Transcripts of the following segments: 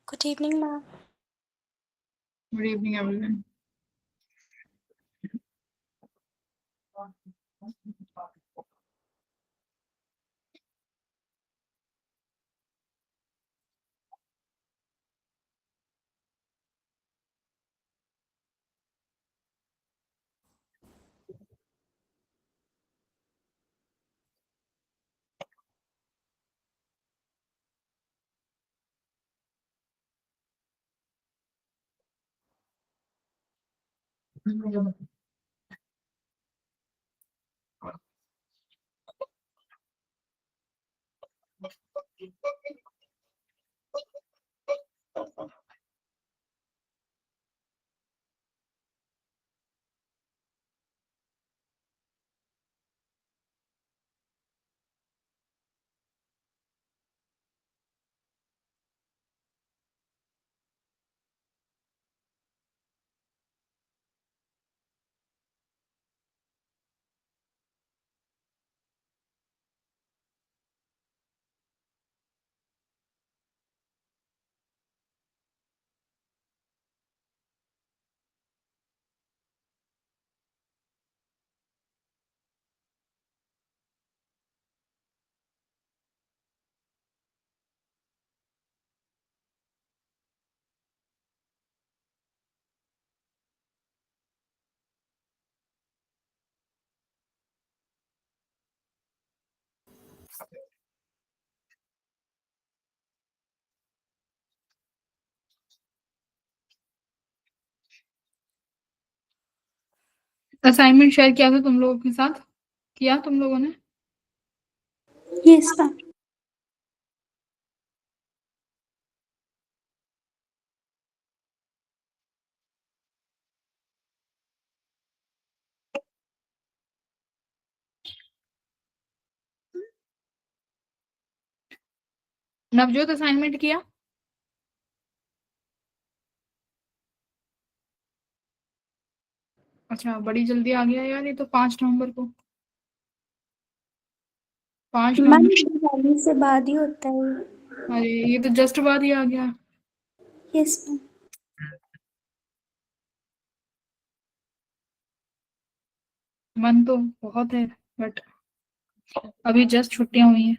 Good evening, ma'am. Good evening, everyone. Assignment share किया था तुम लोगों के साथ? किया तुम लोगों ने? Yes, ma'am. नवजोत असाइनमेंट किया? अच्छा, बड़ी जल्दी आ गया यार, ये तो 5 नवंबर को। 5 मैम नवंबर। दिवाली से बाद ही होता है। अरे ये तो जस्ट बाद ही आ गया। Yes ma'am. मन तो बहुत है बट अभी जस्ट छुट्टियां हुई हैं।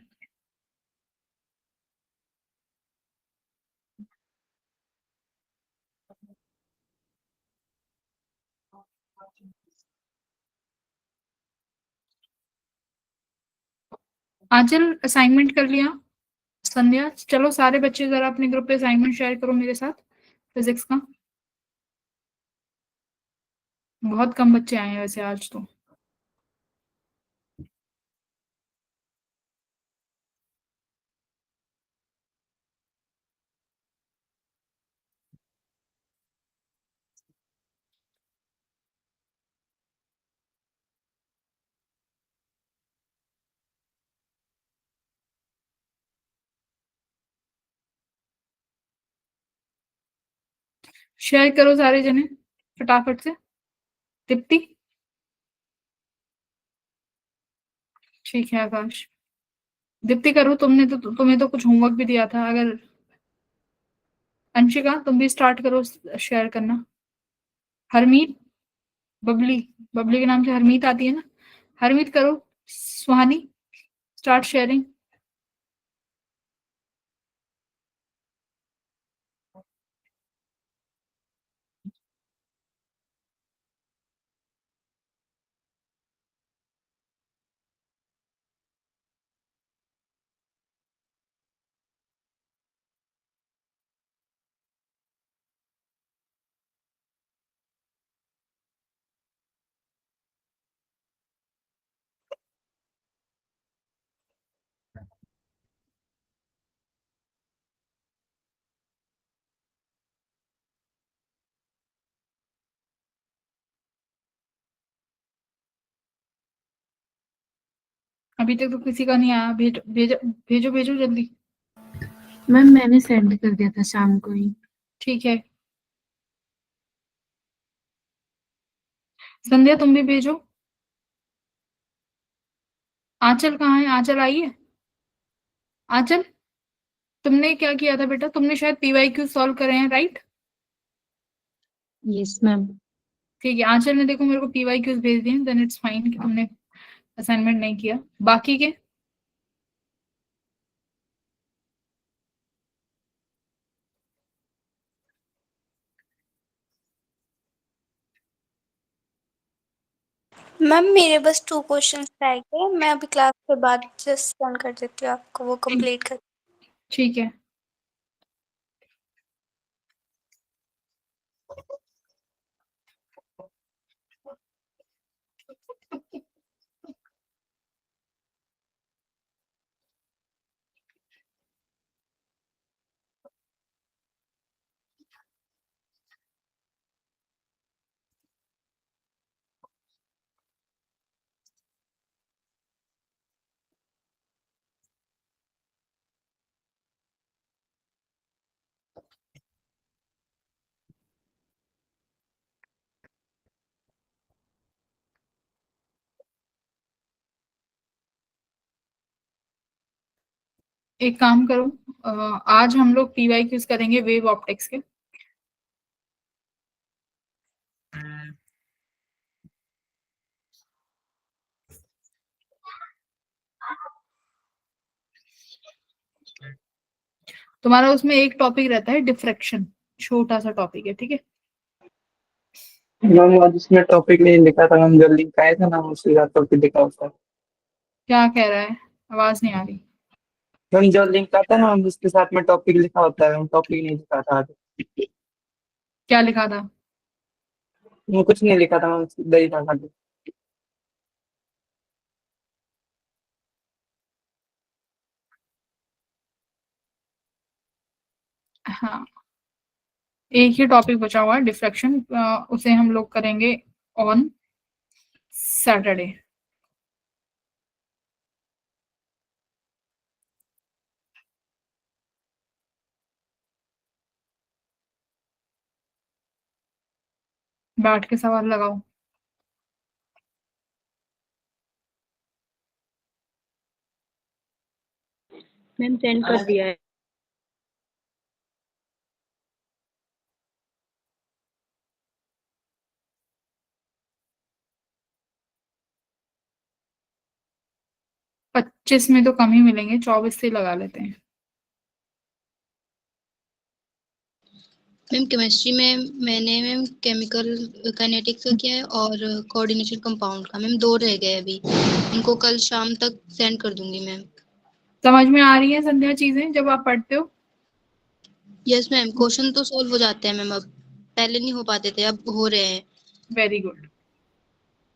आंचल असाइनमेंट कर लिया? संध्या चलो सारे बच्चे जरा अपने ग्रुप पे असाइनमेंट शेयर करो मेरे साथ फिजिक्स का। बहुत कम बच्चे आए हैं वैसे आज तो। शेयर करो सारे जने फटाफट से। दीप्ति ठीक है। आकाश दीप्ति करो, तुम्हें तो कुछ होमवर्क भी दिया था। अगर अंशिका तुम भी स्टार्ट करो शेयर करना। हरमीत, बबली, बबली के नाम से हरमीत आती है ना, हरमीत करो। सुहानी स्टार्ट शेयरिंग। अभी तक तो किसी का नहीं आया। भेजो भेजो भेजो भेजो जल्दी। मैम मैंने सेंड कर दिया था शाम को ही। ठीक है। संध्या तुम भी भेजो। आंचल कहाँ है? आंचल आई है? आंचल तुमने क्या किया था बेटा? तुमने शायद PYQ सॉल्व करे हैं, राइट? Yes ma'am. ठीक है, आंचल ने देखो मेरे को PYQs भेज दिए, देन इट्स फाइन कि तुमने असाइनमेंट नहीं किया। बाकी के मैम मेरे बस 2 क्वेश्चंस रह गए, मैं अभी क्लास के बाद जस्ट सेंड कर देती हूँ आपको, वो कंप्लीट कर। ठीक है। एक काम करो, आज हम लोग PYQs करेंगे वेव ऑप्टिक्स के। तुम्हारा उसमें एक टॉपिक रहता है डिफ्रैक्शन, छोटा सा टॉपिक है, ठीक है? मैम आज उसमें टॉपिक नहीं लिखा था मैम, जो लिंक आया था ना उसी का टॉपिक लिखा होता है। क्या कह रहा है? आवाज नहीं आ रही। मैम जो लिंक आता है ना मैम उसके साथ में टॉपिक लिखा होता है, टॉपिक नहीं लिखा था आज। क्या लिखा था? वो कुछ नहीं लिखा था मैम, सीधा ही था खाली। हाँ, एक ही टॉपिक बचा हुआ है डिफ्रैक्शन, उसे हम लोग करेंगे ऑन सैटरडे। बैठ के सवाल लगाओ। मैम सेंड कर दिया है। 25 में तो कम ही मिलेंगे, 24 से लगा लेते हैं। मैम केमिस्ट्री में मैंने मैम केमिकल काइनेटिक्स का किया है और कोऑर्डिनेशन कंपाउंड का। मैम 2 रह गए अभी, इनको कल शाम तक सेंड कर दूंगी मैम। समझ में आ रही है संध्या चीजें जब आप पढ़ते हो? यस मैम, क्वेश्चन तो सॉल्व हो जाते हैं मैम, अब पहले नहीं हो पाते थे, अब हो रहे हैं। Very good,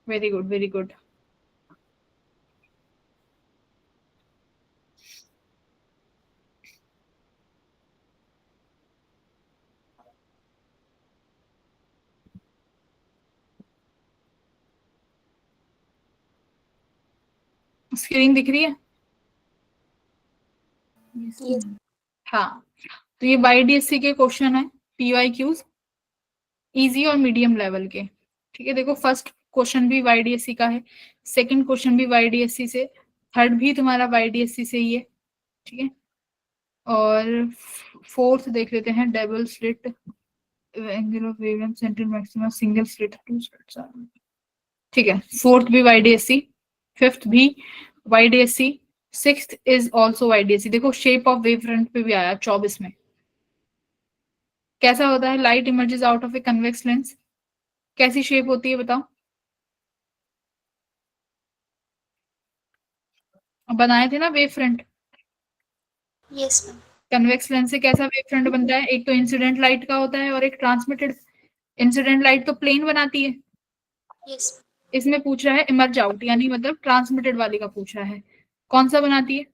very good, very good. Screen दिख रही है? Yes. हाँ, तो ये YDSC के क्वेश्चन है, PYQs इजी और मीडियम लेवल के। ठीक है, देखो फर्स्ट क्वेश्चन भी YDSC का है, सेकंड क्वेश्चन भी YDSC से, थर्ड भी तुम्हारा YDSC से ही है। ठीक है, और फोर्थ देख लेते हैं, double slit angle of wavelength centre maximum single slit two slits. ठीक है, फोर्थ भी YDSC, फिफ्थ भी YDSC, sixth is also YDSC। देखो शेप ऑफ वेव फ्रंट पे भी आया 24 में। कैसा होता है? Light emerges out of a convex lens. कैसी शेप होती है बताओ? बनाए थे ना wave front. Yes, ma'am. Convex lens से कैसा वेव फ्रंट बनता है? एक तो इंसिडेंट लाइट का होता है और एक ट्रांसमिटेड। इंसिडेंट लाइट तो प्लेन बनाती है। Yes. इसमें पूछ रहा है इमर्ज आउट, यानी मतलब ट्रांसमिटेड वाली का पूछ रहा है। कौन सा बनाती है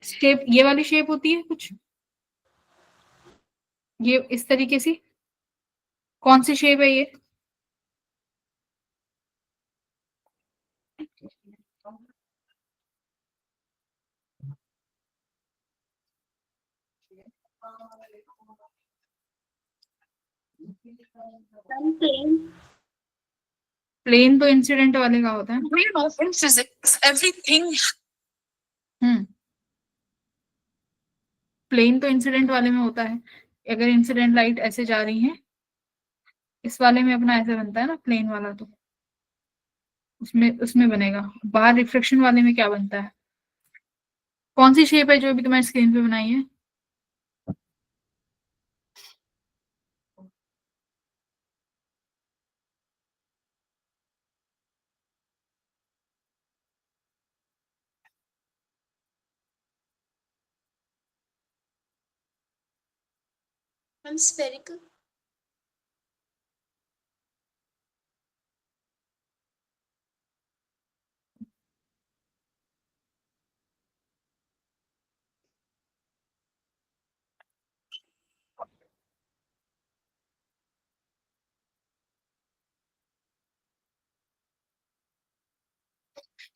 शेप? ये वाली शेप होती है कुछ, ये इस तरीके से। कौन सी शेप है ये? Ma'am, plain. प्लेन तो इंसिडेंट वाले का होता है। हम्म, प्लेन तो इंसिडेंट वाले में होता है, अगर इंसिडेंट लाइट ऐसे जा रही है, इस वाले में अपना ऐसे बनता है ना प्लेन वाला, तो उसमें उसमें बनेगा। बाहर रिफ्लेक्शन वाले में क्या बनता है? कौन सी शेप है जो अभी तुम्हारी स्क्रीन पे बनाई है? Ma'am spherical.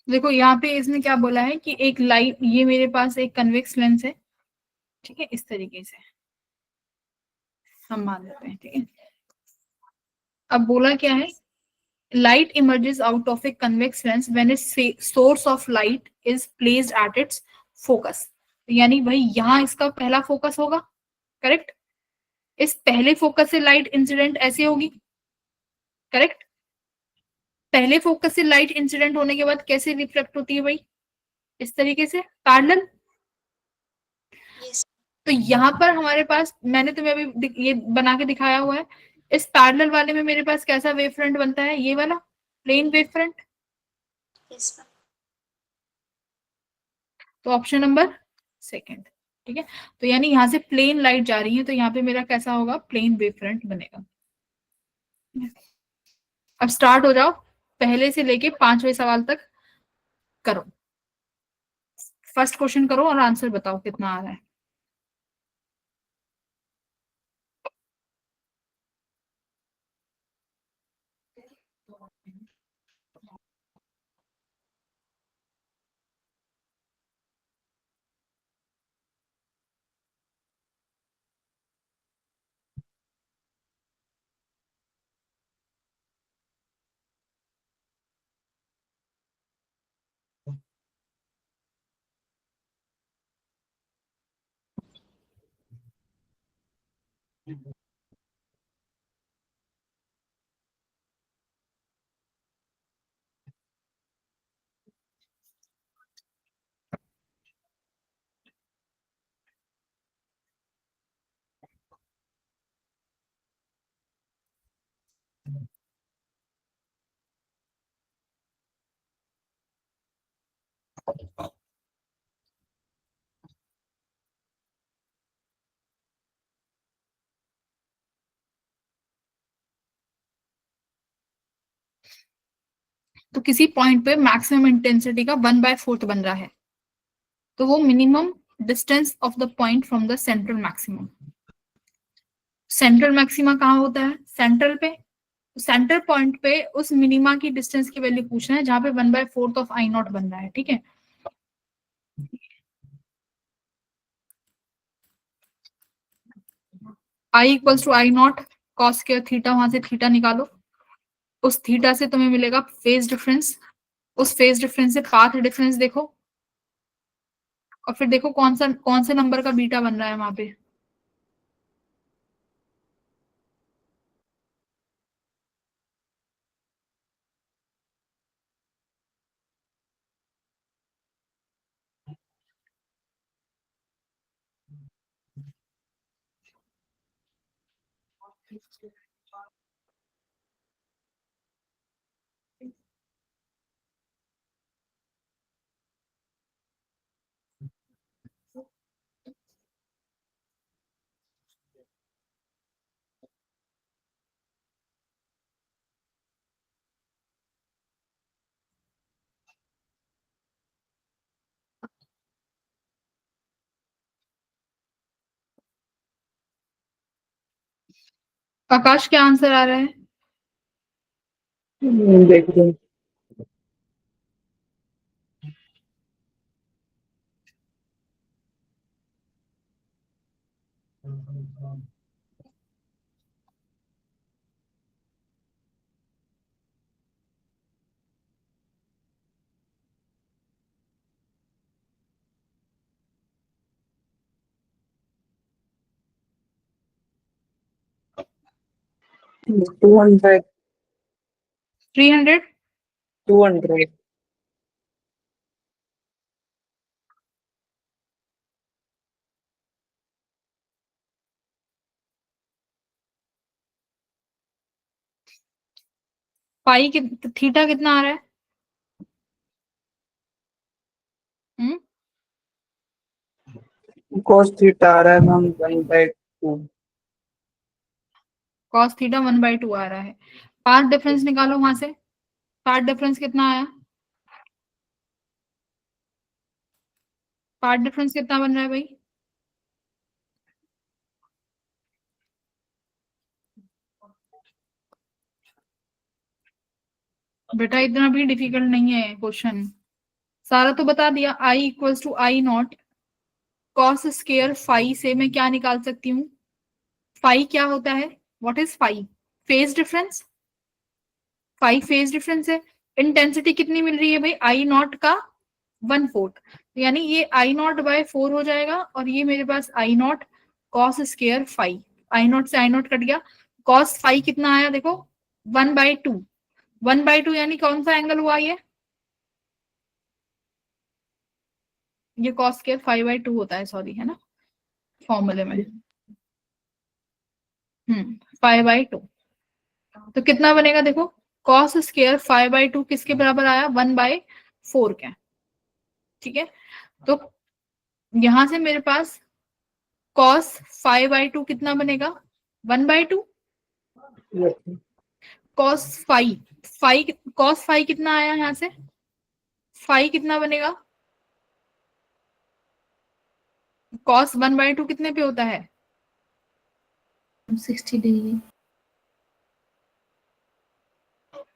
देखो यहाँ पे इसने क्या बोला है कि एक लाइट, ये मेरे पास एक कन्वेक्स लेंस है, ठीक है, इस तरीके से हम मान लेते हैं, ठीक है। अब बोला क्या है, light emerges out of a convex lens when its source of light is placed at its focus। यानी भाई यहाँ इसका पहला फोकस होगा, करेक्ट। इस पहले फोकस से लाइट इंसिडेंट ऐसे होगी, करेक्ट। पहले फोकस से लाइट इंसिडेंट होने के बाद कैसे रिफ्लेक्ट होती है भाई? इस तरीके से पैरेलल। यस। तो यहाँ पर हमारे पास, मैंने तुम्हें अभी ये बना के दिखाया हुआ है, इस पैरेलल वाले में मेरे पास कैसा वेव फ्रंट बनता है? ये वाला plane wave front. Yes ma'am. तो ऑप्शन नंबर सेकंड, ठीक है। तो यानी यहां से प्लेन लाइट जा रही है, तो यहाँ पे मेरा कैसा होगा? प्लेन वेव फ्रंट बनेगा। अब स्टार्ट हो जाओ, पहले से लेके 5वें सवाल तक करो। फर्स्ट क्वेश्चन करो और आंसर बताओ कितना आ रहा है। तो किसी पॉइंट पे मैक्सिमम इंटेंसिटी का 1/4 बन रहा है, तो वो minimum distance of the point from the central maximum. Central maxima कहाँ होता है? सेंट्रल पे। सेंटर पॉइंट पे उस मिनिमा की डिस्टेंस की वैल्यू पूछना है जहां पे 1/4 ऑफ आई नॉट बन रहा है, ठीक है। I equals to I nought cos square theta, वहां से थीटा निकालो, उस थीटा से तुम्हें मिलेगा फेज डिफरेंस, उस फेज डिफरेंस से पाथ डिफरेंस देखो, और फिर देखो कौन से नंबर का बीटा बन रहा है वहां पे। आकाश क्या आंसर आ रहा है? देख रहे हैं। 200. 300, 200. पाई थीटा कितना आ रहा है? cos थीटा आ रहा है मैम 1/2. कॉस थीटा 1/2 आ रहा है। पाथ डिफरेंस निकालो वहां से। पाथ डिफरेंस कितना आया? पाथ डिफरेंस कितना बन रहा है भाई? बेटा इतना भी डिफिकल्ट नहीं है क्वेश्चन, सारा तो बता दिया। I equals to I nought cos square phi से मैं क्या निकाल सकती हूँ? फाई क्या होता है? What is phi? Phase difference. Phi phase difference है। इंटेंसिटी कितनी मिल रही है भाई? आई नॉट का 1/4, यानी ये आई नॉट बाय 4 हो जाएगा, और ये मेरे पास I nought cos square phi. I nought से आई नॉट कट गया। कॉस फाई कितना आया देखो? 1/2। 1/2 यानी कौन सा एंगल हुआ ये कॉस स्केयर 5/2 होता है, सॉरी, है ना फॉर्मूले में। 5/2। तो कितना बनेगा देखो? कॉस स्केयर 5/2 किसके बराबर आया? 1/4 के। ठीक है, तो यहां से मेरे पास कॉस 5/2 कितना बनेगा? 1/2। Cos five five cos five कितना आया यहाँ से? फाइव कितना बनेगा? कॉस 1/2 कितने पे होता है? 60 डिग्री।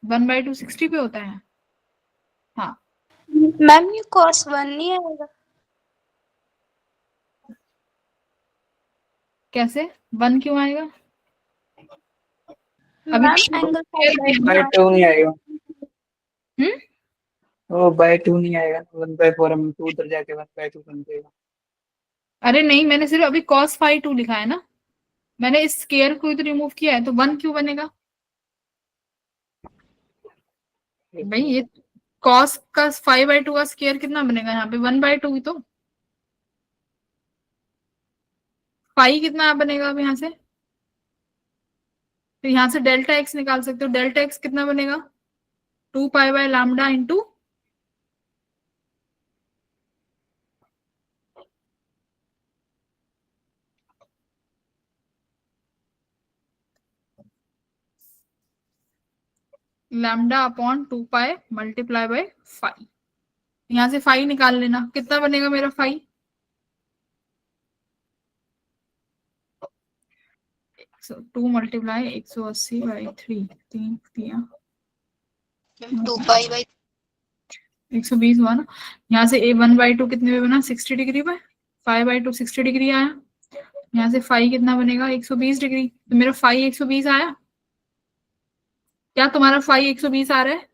1/2 60 पे होता है। हाँ, मैम ये cos 1 नहीं आएगा? कैसे 1 क्यों आएगा? अभी मैम तो एंगल बाय 2 नहीं आएगा। हम्म वो बाय 2 नहीं आएगा, 1/4 हम तो उधर जाके 1/2 बन जाएगा। अरे नहीं, मैंने सिर्फ अभी cos 5/2 लिखा है ना, मैंने इस स्केयर को तो रिमूव किया है, तो 1 क्यों बनेगा भाई? ये cos का 5/2 का स्केयर कितना बनेगा यहाँ पे? 1/2 ही तो। फाइव कितना बनेगा अब यहाँ से? तो यहाँ से डेल्टा एक्स निकाल सकते हो। डेल्टा एक्स कितना बनेगा? 2 pi lambda into lambda upon 2 pi multiply by 5। यहाँ से 5 निकाल लेना, कितना बनेगा मेरा 5? So, 2 मल्टीप्लाई 180/3, 3 दिया 2 पाई/, 120 हुआ ना। यहाँ से a 1/2 कितने पे बना? 60 डिग्री पे। 5/2 60 डिग्री आया। यहाँ से 5 कितना बनेगा? 120 डिग्री। तो मेरा 5 120 आया। क्या तुम्हारा 5 120 आ रहा है?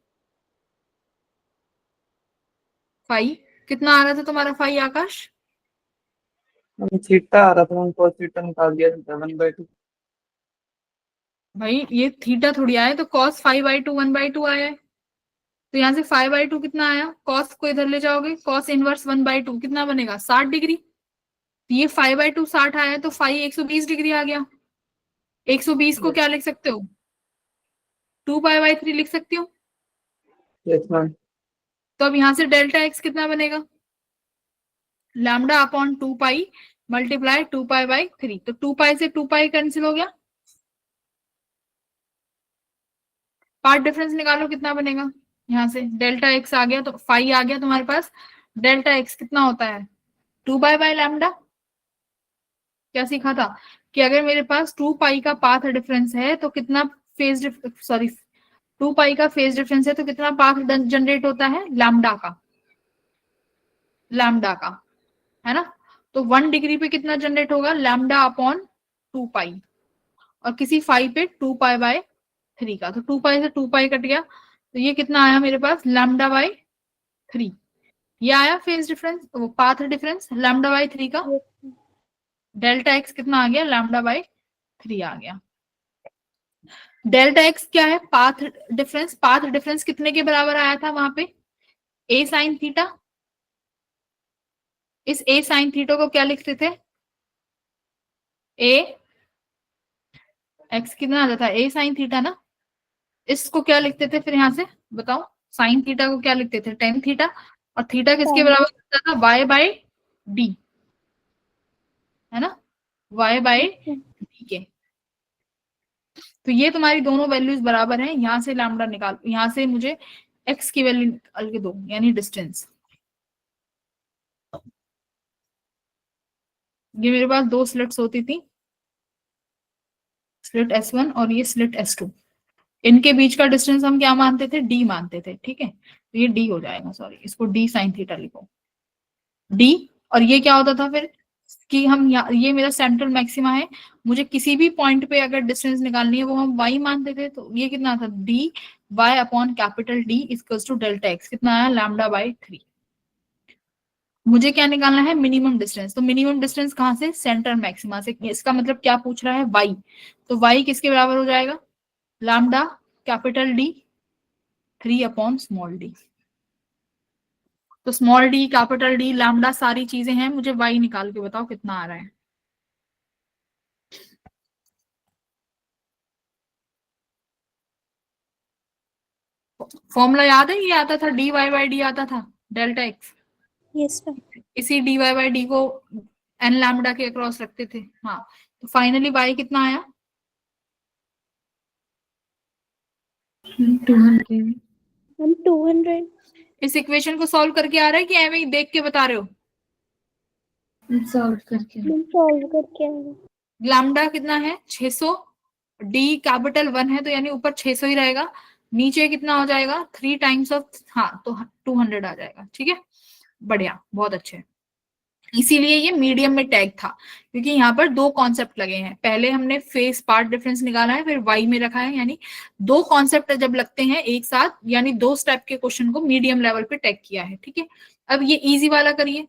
5 कितना आ रहा था तुम्हारा 5 आकाश? हम थीटा आ रहा था, हम cos थीटा निकाल दिया था 1/2। भाई ये थीटा थोड़ी आया, तो cos 5/2 1/2 आया है। तो यहाँ से 5/2 कितना आया? cos को इधर ले जाओगे, cos इनवर्स 1/2 कितना बनेगा? 60 डिग्री। तो ये 5/2 60 आया, तो 5 120 डिग्री आ गया। 120 को क्या लिख सकते हो? 2 पाई/3 लिख सकती हो। Yes ma'am. तो अब यहाँ से डेल्टा एक्स कितना बनेगा? Lambda upon 2 pi multiply 2 पाई/3। तो 2 पाई से 2 पाई कैंसिल हो गया। पार्ट डिफरेंस निकालो, कितना बनेगा? यहाँ से डेल्टा एक्स आ गया, तो 5 आ गया तुम्हारे पास। डेल्टा एक्स कितना होता है? 2 पाई/लैम्डा। क्या सीखा था कि अगर मेरे पास 2 पाई का पाथ डिफरेंस है तो कितना फेज सॉरी 2 पाई का फेज डिफरेंस है तो कितना पाथ जनरेट होता है? लैम्डा का। लैम्डा का, है ना। तो 1 डिग्री पे कितना जनरेट होगा? लैम्डा अपॉन 2 पाई, और किसी फाइव पे 2 पाई/3 का। तो 2 पाई से 2 पाई कट गया, तो ये कितना आया मेरे पास? लैम्डा/3। ये आया फेज डिफरेंस, वो पाथ डिफरेंस लैम्डा/3 का। डेल्टा एक्स कितना आ गया? लैम्डा/3 आ गया। डेल्टा एक्स क्या है? Path difference. पाथ डिफरेंस कितने के बराबर आया था वहां पे? ए साइन थीटा। इस ए साइन थीटा को क्या लिखते थे? ए एक्स कितना आता था? ए साइन थीटा ना। इसको क्या लिखते थे फिर यहां से बताओ? साइन थीटा को क्या लिखते थे? Tan theta. और थीटा किसके बराबर होता था? वाई बाय डी, है ना, वाई बाय डी के। तो ये तुम्हारी दोनों वैल्यूज बराबर हैं। यहां से लैम्डा निकाल, यहां से मुझे एक्स की वैल्यू निकाल के दो, यानी डिस्टेंस। ये मेरे पास दो स्लिट्स होती थी, स्लिट S1 और ये स्लिट S2। इनके बीच का डिस्टेंस हम क्या मानते थे? डी मानते थे, ठीक है। तो ये डी हो जाएगा, सॉरी, इसको डी साइन थीटा लिखो, डी। और ये क्या होता था फिर कि हम ये मेरा सेंट्रल मैक्सिमा है, मुझे किसी भी पॉइंट पे अगर डिस्टेंस निकालनी है वो हम वाई मानते थे। तो ये कितना था? D Y upon capital D equals to delta X. कितना आया? Lambda by 3। मुझे क्या निकालना है? Minimum distance. तो मिनिमम डिस्टेंस कहाँ से? सेंटर मैक्सिमा से। इसका मतलब क्या पूछ रहा है? वाई। तो वाई किसके बराबर हो जाएगा? Lambda capital D 3 upon small d. तो small d, capital D, lambda सारी चीजें हैं, मुझे वाई निकाल के बताओ कितना आ रहा है। फॉर्मूला याद है? ये आता था डी वाई बाई डी आता था, डेल्टा एक्स। Yes ma'am. इसी डी वाई बाई डी को एन लैम्डा के अक्रॉस रखते थे। हाँ, तो फाइनली वाई कितना आया? 200। मैम 200। इस इक्वेशन को सॉल्व करके आ रहा है कि ऐਵੇਂ ही देख के बता रहे हो? सॉल्व करके। मैम सॉल्व करके आ रहा। लैम्डा कितना है? 600। डी कैपिटल 1 है तो यानी ऊपर 600 ही रहेगा, नीचे कितना हो जाएगा? 3 टाइम्स ऑफ, हाँ, तो 200 आ जाएगा। ठीक है, बढ़िया, बहुत अच्छे। इसीलिए ये मीडियम में टैग था, क्योंकि यहाँ पर दो कॉन्सेप्ट लगे हैं। पहले हमने फेस पार्ट डिफरेंस निकाला है, फिर वाई में रखा है, यानी दो कॉन्सेप्ट जब लगते हैं एक साथ, यानी दो स्टेप के क्वेश्चन को मीडियम लेवल पे टैग किया है। ठीक है, अब ये इजी वाला करिए।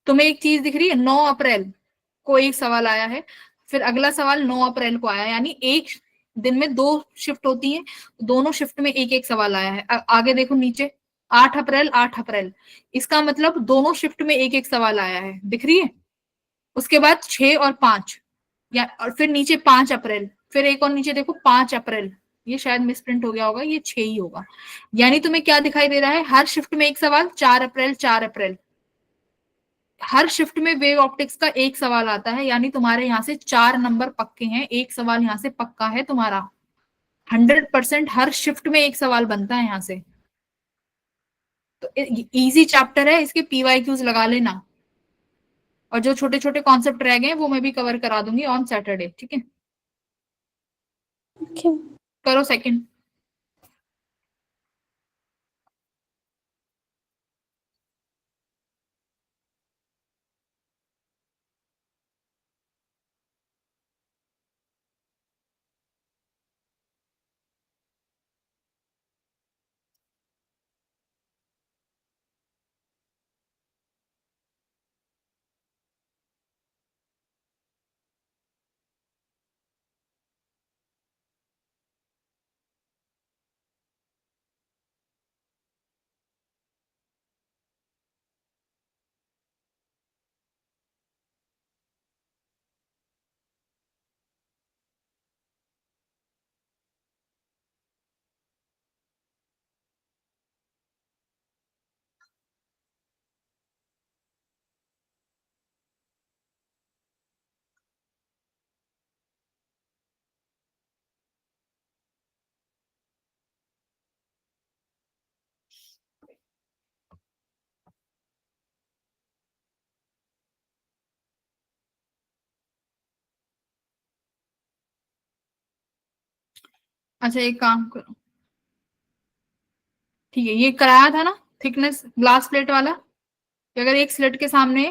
तुम्हें एक चीज दिख रही है? 9 अप्रैल को एक सवाल आया है, फिर अगला सवाल 9 अप्रैल को आया, यानी एक दिन में दो शिफ्ट होती हैं, दोनों शिफ्ट में एक एक सवाल आया है। आगे देखो नीचे, 8 अप्रैल, 8 अप्रैल, इसका मतलब दोनों शिफ्ट में एक एक सवाल आया है, दिख रही है। उसके बाद 6 और 5, या और फिर नीचे 5 अप्रैल, फिर एक और नीचे देखो 5 अप्रैल, ये शायद मिसप्रिंट हो गया होगा, ये 6 ही होगा। यानी तुम्हें क्या दिखाई दे रहा है? हर शिफ्ट में एक सवाल, 4 अप्रैल, 4 अप्रैल। हर शिफ्ट में वेव ऑप्टिक्स का एक सवाल आता है, यानी तुम्हारे यहाँ से 4 नंबर पक्के हैं, एक सवाल यहाँ से पक्का है तुम्हारा। 100% हर शिफ्ट में एक सवाल बनता है यहाँ से। तो इजी चैप्टर है, इसके PYQs लगा लेना, और जो छोटे छोटे कॉन्सेप्ट रह गए वो मैं भी कवर करा दूंगी ऑन सैटरडे। ठीक है, ओके। करो सेकंड। अच्छा, एक काम करो, ठीक है, ये कराया था ना थिकनेस ग्लास प्लेट वाला, कि अगर एक स्लिट के सामने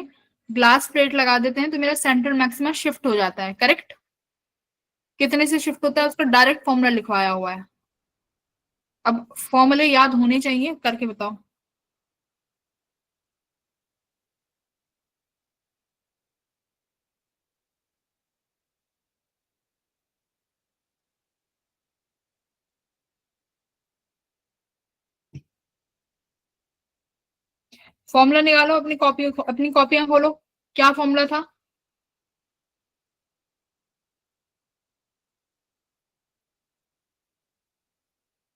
ग्लास प्लेट लगा देते हैं तो मेरा सेंट्रल मैक्सिमा शिफ्ट हो जाता है, करेक्ट? कितने से शिफ्ट होता है उसका डायरेक्ट फॉर्मूला लिखवाया हुआ है। अब फॉर्मूले याद होने चाहिए, करके बताओ। फॉर्मूला निकालो, अपनी कॉपियां खोलो। क्या फॉर्मूला था?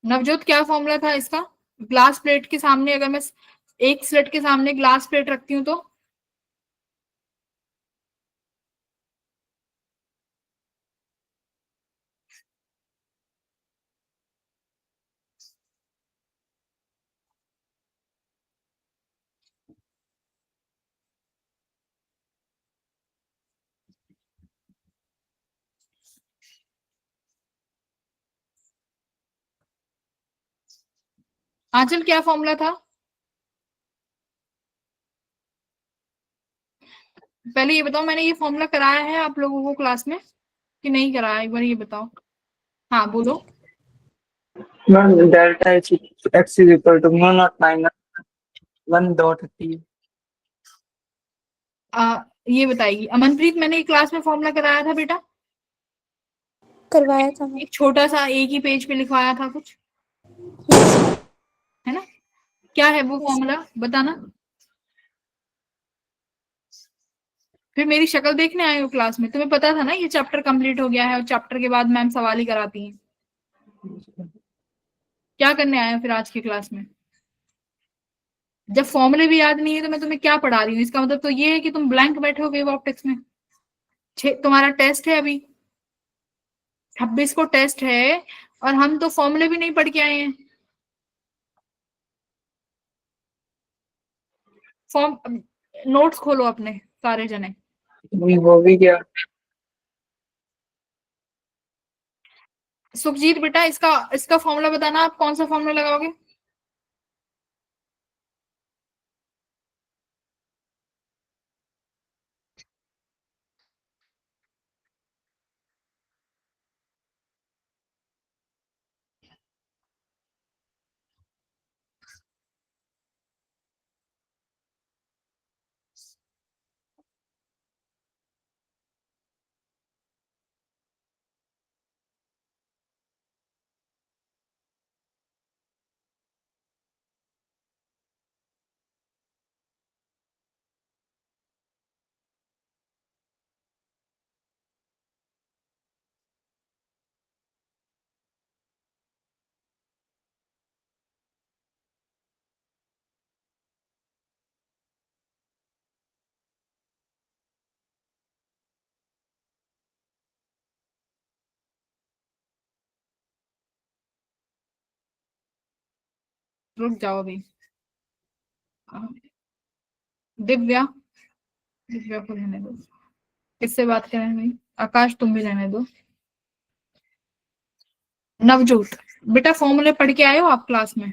नवजोत, क्या फॉर्मूला था इसका? ग्लास प्लेट के सामने अगर मैं एक स्लिट के सामने ग्लास प्लेट रखती हूँ तो आंचल क्या फॉर्मूला था? पहले ये बताओ, मैंने ये फॉर्मूला कराया है आप लोगों को क्लास में कि नहीं कराया? एक बार ये बताओ। हाँ बोलो। Ma'am delta X is equal to mu not minus 1 dot T. ये बताइए अमनप्रीत, मैंने ये क्लास में फॉर्मूला कराया था बेटा? करवाया था मैम। एक छोटा सा एक ही पेज पे लिखवाया था कुछ, है ना? क्या है वो फॉर्मूला बताना। फिर मेरी शक्ल देखने आए हो क्लास में? तुम्हें पता था ना ये चैप्टर कंप्लीट हो गया है और चैप्टर के बाद मैम सवाल ही कराती हैं। क्या करने आए हो फिर आज की क्लास में? जब फॉर्मूले भी याद नहीं है तो मैं तुम्हें क्या पढ़ा रही हूँ? इसका मतलब तो ये है कि तुम ब्लैंक बैठे हो वेव ऑप्टिक्स में। तुम्हारा टेस्ट है अभी, 26 को टेस्ट है और हम तो फॉर्मूले भी नहीं पढ़ के आए हैं। फॉर्म नोट्स खोलो अपने सारे जने। हो भी गया। सुखजीत बेटा, इसका फॉर्मूला बताना, आप कौन सा फॉर्मूला लगाओगे? रुक जाओ अभी। दिव्या, दिव्या को रहने दो। किससे बात करें भाई? आकाश तुम भी रहने दो। नवजोत बेटा, फॉर्मूले पढ़ के आए हो आप क्लास में?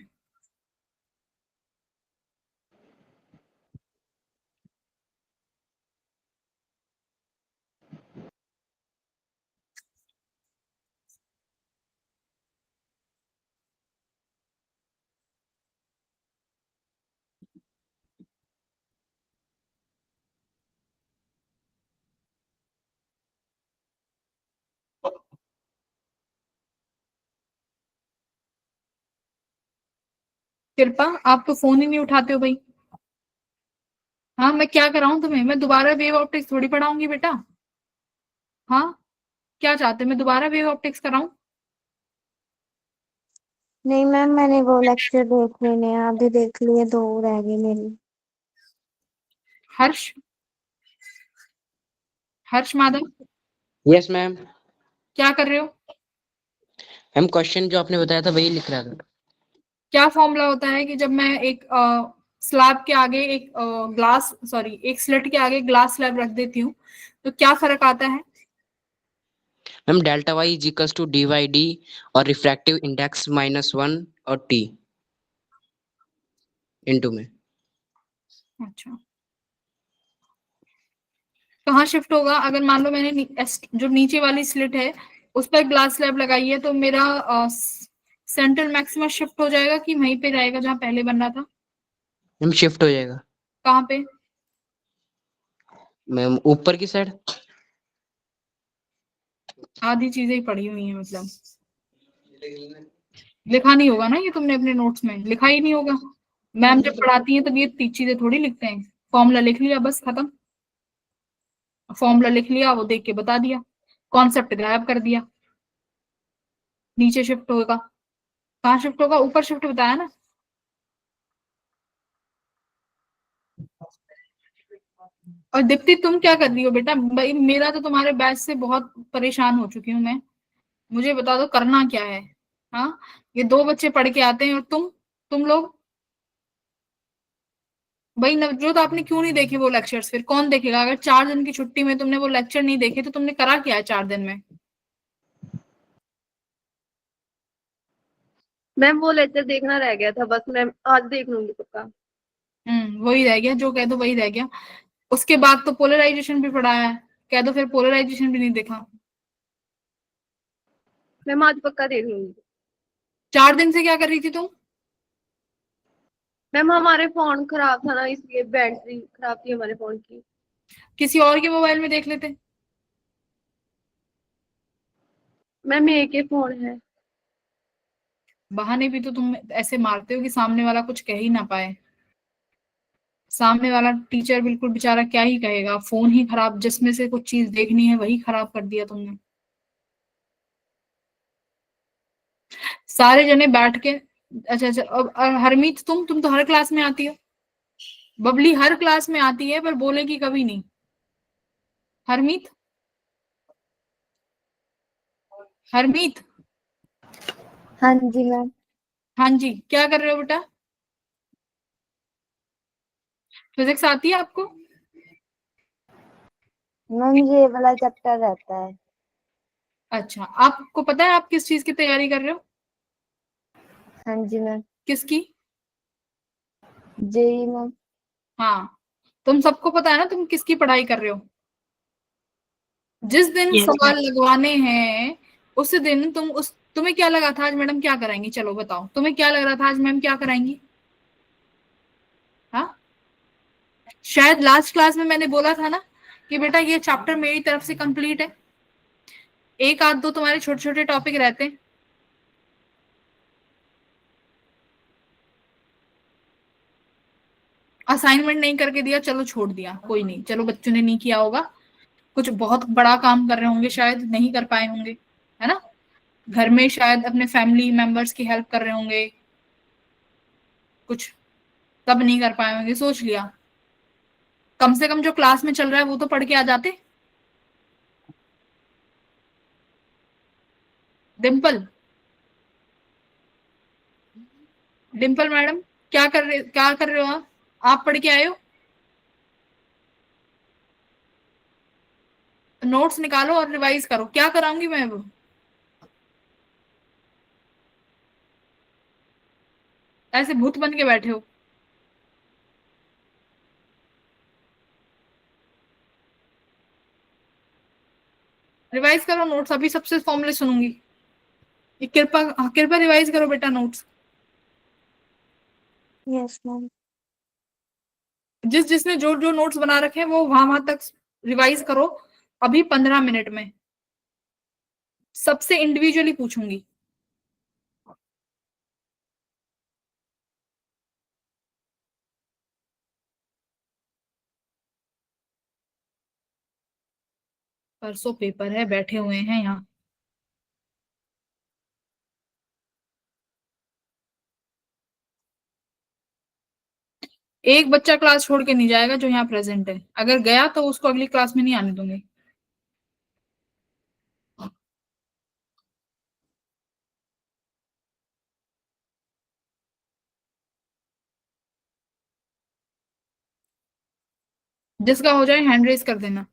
कृपा, आप तो फोन ही नहीं उठाते हो भाई। हाँ, मैं क्या कराऊं तुम्हें? मैं दोबारा वेव ऑप्टिक्स थोड़ी पढ़ाऊंगी बेटा। हाँ, क्या चाहते हो, मैं दोबारा वेव ऑप्टिक्स कराऊं? नहीं मैम, मैंने वो लेक्चर देख लेने हैं, आधे देख लिए, 2 रह गए मेरे। हर्ष, हर्ष माधव, यस मैम। क्या कर रहे हो? मैम क्वेश्चन जो आपने बताया था वही लिख रहा था। क्या फॉर्मूला होता है कि जब मैं एक स्लैब के आगे एक एक स्लिट के आगे ग्लास स्लैब रख देती हूँ तो क्या फर्क आता है? Ma'am delta Y is equals to D Y D और रिफ्रैक्टिव इंडेक्स -1 और टी इनटू में। अच्छा, कहाँ शिफ्ट होगा? अगर मान लो मैंने जो नीचे वाली स्लिट है उस पर ग्लास स्लैब लगाई है तो मेरा सेंट्रल मैक्सिमा शिफ्ट हो जाएगा कि वहीं पे रहेगा जहां पहले बन रहा था? मैम शिफ्ट हो जाएगा। कहाँ पे? मैम ऊपर की साइड। आधी चीजें ही पढ़ी हुई है मतलब। लिखा नहीं होगा ना ये तुमने अपने नोट्स में? लिखा ही नहीं होगा, मैम जब पढ़ाती है तब ये चीजें थोड़ी लिखते हैं। फॉर्मूला लिख लिया बस खत्म, फॉर्मूला लिख लिया, वो देख के बता दिया, कॉन्सेप्ट गायब कर दिया, नीचे शिफ्ट होगा। कहाँ शिफ्ट होगा? ऊपर शिफ्ट बताया ना। और दीप्ति तुम क्या कर रही हो बेटा? भाई मेरा तो तुम्हारे बैच से बहुत परेशान हो चुकी हूँ मैं, मुझे बता दो करना क्या है। हाँ, ये 2 बच्चे पढ़ के आते हैं और तुम लोग भाई नवजोत आपने क्यों नहीं देखे वो लेक्चर्स? फिर कौन देखेगा? अगर 4 दिन की छुट्टी में तुमने वो लेक्चर नहीं देखे तो तुमने करा क्या है 4 दिन में? मैम वो लेक्चर देखना रह गया था बस, मैम आज देख लूंगी पक्का। वही रह गया, जो कह दो वही रह गया। उसके बाद तो पोलराइजेशन भी पढ़ाया है, कह दो फिर पोलराइजेशन भी नहीं देखा। मैम आज पक्का देख लूंगी। 4 दिन से क्या कर रही थी तुम? मैम हमारे फोन खराब था ना, इसलिए बैटरी खराब थी हमारे फोन की। किसी और के मोबाइल में देख लेते। मैम एक ही फोन है। बहाने भी तो तुम ऐसे मारते हो कि सामने वाला कुछ कह ही ना पाए। सामने वाला टीचर बिल्कुल बेचारा क्या ही कहेगा, फोन ही खराब, जिसमें से कुछ चीज देखनी है वही खराब कर दिया तुमने। सारे जने बैठ के, अच्छा अच्छा, अब हरमीत तुम तो हर क्लास में आती हो, बबली हर क्लास में आती है पर बोलेगी कभी नहीं। हरमीत, हरमीत, हाँ जी मैम। हाँ जी, क्या कर रहे हो बेटा? फिजिक्स आती है आपको? मैम ये वाला चैप्टर रहता है। अच्छा, आपको पता है आप किस चीज की तैयारी कर रहे हो? हाँ जी मैम। किसकी? JEE ma'am. हाँ, तुम सबको पता है ना तुम किसकी पढ़ाई कर रहे हो। जिस दिन यस सवाल लगवाने हैं उस दिन तुम्हें क्या लगा था आज मैडम क्या कराएंगी? चलो बताओ, तुम्हें क्या लग रहा था आज मैम क्या कराएंगी? हाँ, शायद लास्ट क्लास में मैंने बोला था ना कि बेटा ये चैप्टर मेरी तरफ से कंप्लीट है, एक आध दो तुम्हारे छोटे छोटे टॉपिक रहते हैं। असाइनमेंट नहीं करके दिया, चलो छोड़ दिया, कोई नहीं, चलो बच्चों ने नहीं किया होगा, कुछ बहुत बड़ा काम कर रहे होंगे, शायद नहीं कर पाए होंगे, है ना? घर में शायद अपने फैमिली मेंबर्स की हेल्प कर रहे होंगे कुछ, तब नहीं कर पाए होंगे, सोच लिया। कम से कम जो क्लास में चल रहा है वो तो पढ़ के आ जाते। डिम्पल, डिम्पल मैडम, क्या कर रहे हो आप पढ़ के आए हो? नोट्स निकालो और रिवाइज करो। क्या कराऊंगी मैं अब? ऐसे भूत बन के बैठे हो। रिवाइज करो नोट्स, अभी सबसे फॉर्मूले सुनूंगी। ये कृपा, कृपा रिवाइज करो बेटा नोट्स। Yes ma'am. जिसने जो जो नोट्स बना रखे हैं वो वहां तक रिवाइज करो, अभी 15 मिनट में। सबसे इंडिविजुअली पूछूंगी। परसों पेपर है, बैठे हुए हैं यहाँ। एक बच्चा क्लास छोड़ के नहीं जाएगा जो यहाँ प्रेजेंट है, अगर गया तो उसको अगली क्लास में नहीं आने दूंगी। जिसका हो जाए हैंड रेज कर देना।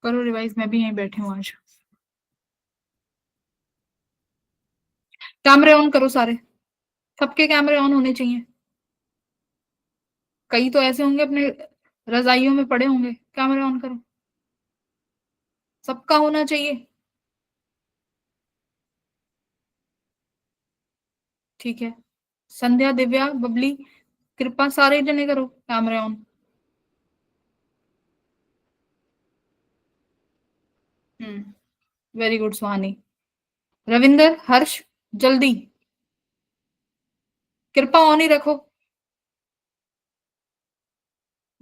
करो रिवाइज, मैं भी यहीं बैठी हूँ आज। कैमरे ऑन करो सारे, सबके कैमरे ऑन होने चाहिए। कई तो ऐसे होंगे अपने रजाइयों में पड़े होंगे, कैमरे ऑन करो, सबका होना चाहिए। ठीक है, संध्या, दिव्या, बबली, कृपा, सारे जने करो कैमरे ऑन। हम्म, वेरी गुड सुहानी। रविंदर, हर्ष, जल्दी, कृपा ऑन ही रखो,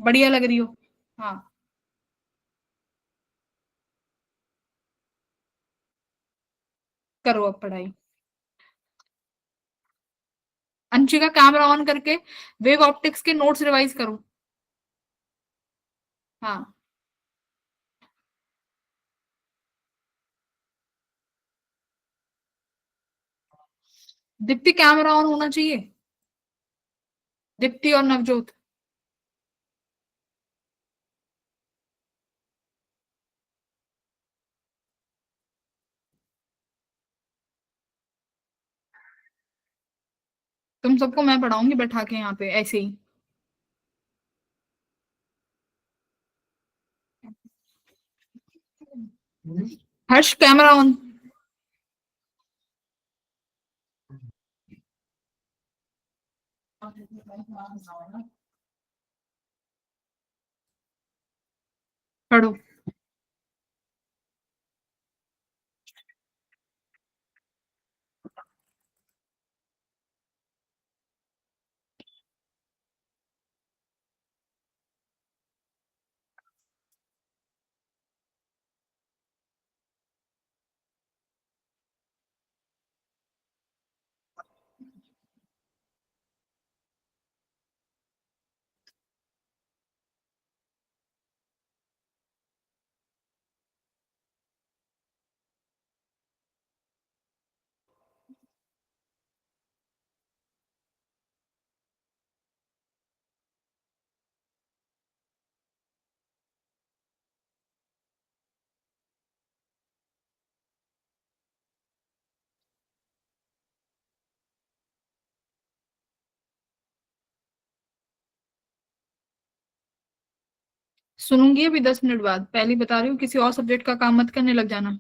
बढ़िया लग रही हो। हाँ, करो अब पढ़ाई। अंशिका कैमरा ऑन करके वेव ऑप्टिक्स के नोट्स रिवाइज करो। हाँ, दीप्ति कैमरा ऑन होना चाहिए, दीप्ति और नवजोत। तुम सबको मैं पढ़ाऊंगी बैठा के यहाँ पे ऐसे ही। हर्ष कैमरा ऑन। पढ़ो। सुनूंगी अभी 10 मिनट बाद, पहले बता रही हूँ, किसी और सब्जेक्ट का काम मत करने लग जाना।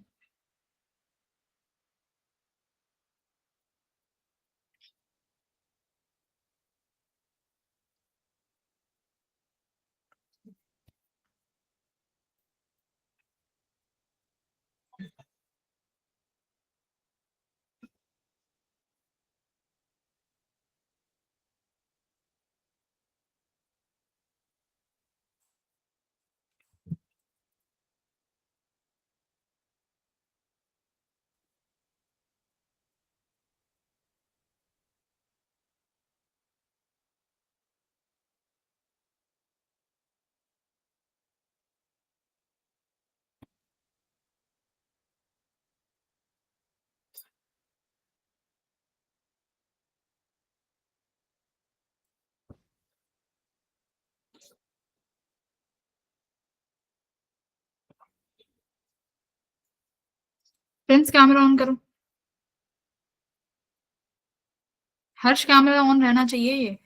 फ्रेंड्स कैमरा ऑन करो। हर्ष कैमरा ऑन रहना चाहिए ये।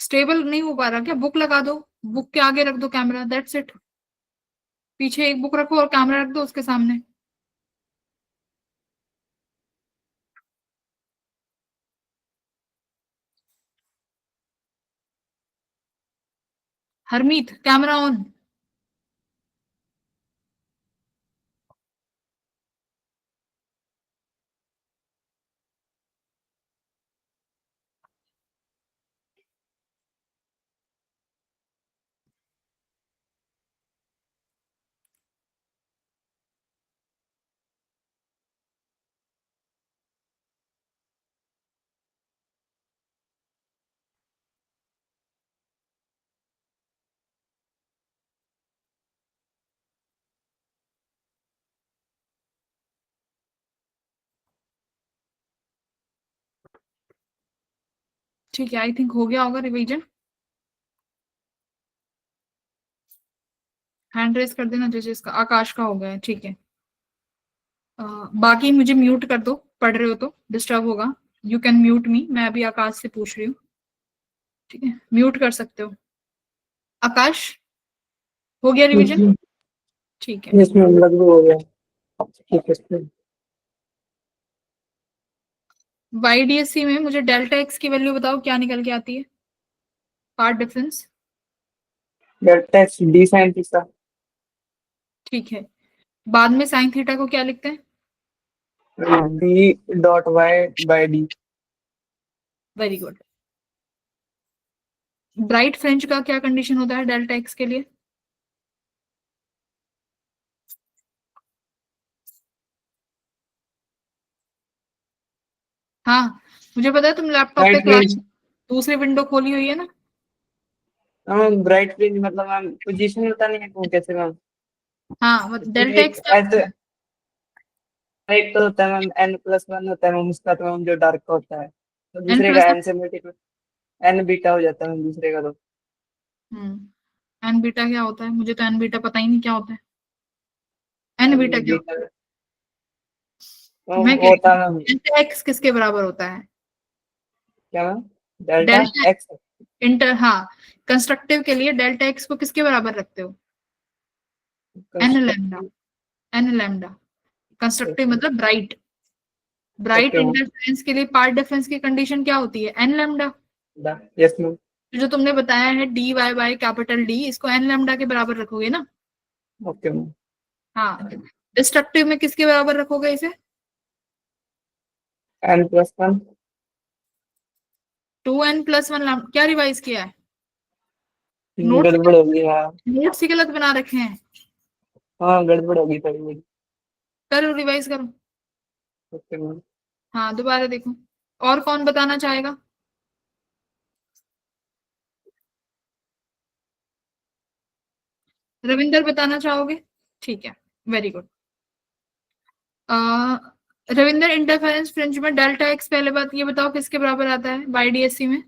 स्टेबल नहीं हो पा रहा क्या? बुक लगा दो, बुक के आगे रख दो कैमरा, दैट्स इट। पीछे एक बुक रखो और कैमरा रख दो उसके सामने। Harmeet camera on. ठीक है, आई थिंक हो गया होगा रिवीजन। हैंड रेस कर देना जिस जिसका। आकाश का हो गया है, ठीक है। बाकी मुझे म्यूट कर दो, पढ़ रहे हो तो डिस्टर्ब होगा। यू कैन म्यूट मी, मैं अभी आकाश से पूछ रही हूँ। ठीक है, म्यूट कर सकते हो। आकाश, हो गया रिवीजन? ठीक है। यस मैम, लगभग हो गया। ठीक है। YDSC में मुझे डेल्टा एक्स की वैल्यू बताओ क्या निकल के आती है, path difference. Delta x D sine theta. ठीक है, बाद में साइन थीटा को क्या लिखते हैं? D dot Y by D. Very good. Bright fringe का क्या कंडीशन होता है डेल्टा एक्स के लिए? हाँ, मुझे पता है तुम लैपटॉप पे ब्राइट क्लास फ्रिंज। दूसरी विंडो खोली हुई है ना? ब्राइट फ्रिंज मतलब मैम पोजीशन होता नहीं है वो कैसे मैम? हाँ, डेल्टा एक्स क्या होता ऐसे है? एक तो होता है मैम n+1 होता है मैम, उसका तो मैम जो डार्क का होता है, तो n दूसरे प्लस का n से मल्टीप्लाई n बीटा हो जाता है मैम दूसरे का तो। एन बीटा क्या होता है? मुझे तो एन बीटा पता ही नहीं क्या होता है। एन बीटा क्या होता बीटा है? मैं कह होता रही है हूँ मैम। डेल्टा एक्स किसके बराबर होता है? क्या ma'am? Delta delta X. Inter, हाँ, कंस्ट्रक्टिव के लिए डेल्टा एक्स को किसके बराबर रखते हो? N lambda. N lambda constructive मतलब ब्राइट। ब्राइट ओके इंटरफेरेंस के लिए पार्ट डिफरेंस की कंडीशन क्या होती है? N lambda. Ma'am. Yes ma'am. जो तुमने बताया है D Y by capital D, इसको एन लैम्डा के बराबर रखोगे ना? Okay ma'am. हाँ, डिस्ट्रक्टिव में किसके बराबर रखोगे इसे? n+1। 2n+1। क्या रिवाइज किया है? नोट्स गड़बड़ होगी हाँ। नोट्स ही गलत बना रखे हैं। हाँ गड़बड़ होगी थोड़ी बहुत। करो, रिवाइज करो। Okay ma'am. हाँ, दोबारा देखो। और कौन बताना चाहेगा? रविंदर बताना चाहोगे? ठीक है, very good. Ravinder, interference fringe में डेल्टा एक्स, पहले बात ये बताओ किसके बराबर आता है YDSC में?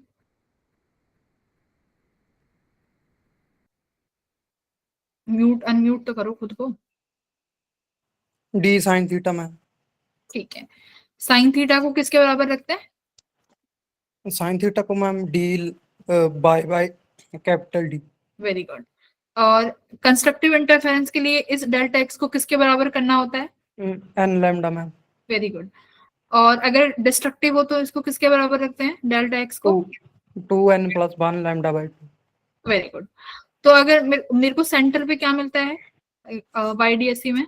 म्यूट अनम्यूट तो करो खुद को। D sine theta ma'am. ठीक है, साइन थीटा को किसके बराबर रखते हैं? साइन थीटा को ma'am D by by capital D. Very good. और कंस्ट्रक्टिव इंटरफेरेंस के लिए इस डेल्टा एक्स को किसके बराबर करना होता है? N lambda ma'am. Very good. और अगर डिस्ट्रक्टिव हो तो इसको किसके बराबर रखते हैं डेल्टा एक्स को? 2n+1 lambda by 2। Very good. तो अगर मेरे को सेंटर पे क्या मिलता है YDSC में?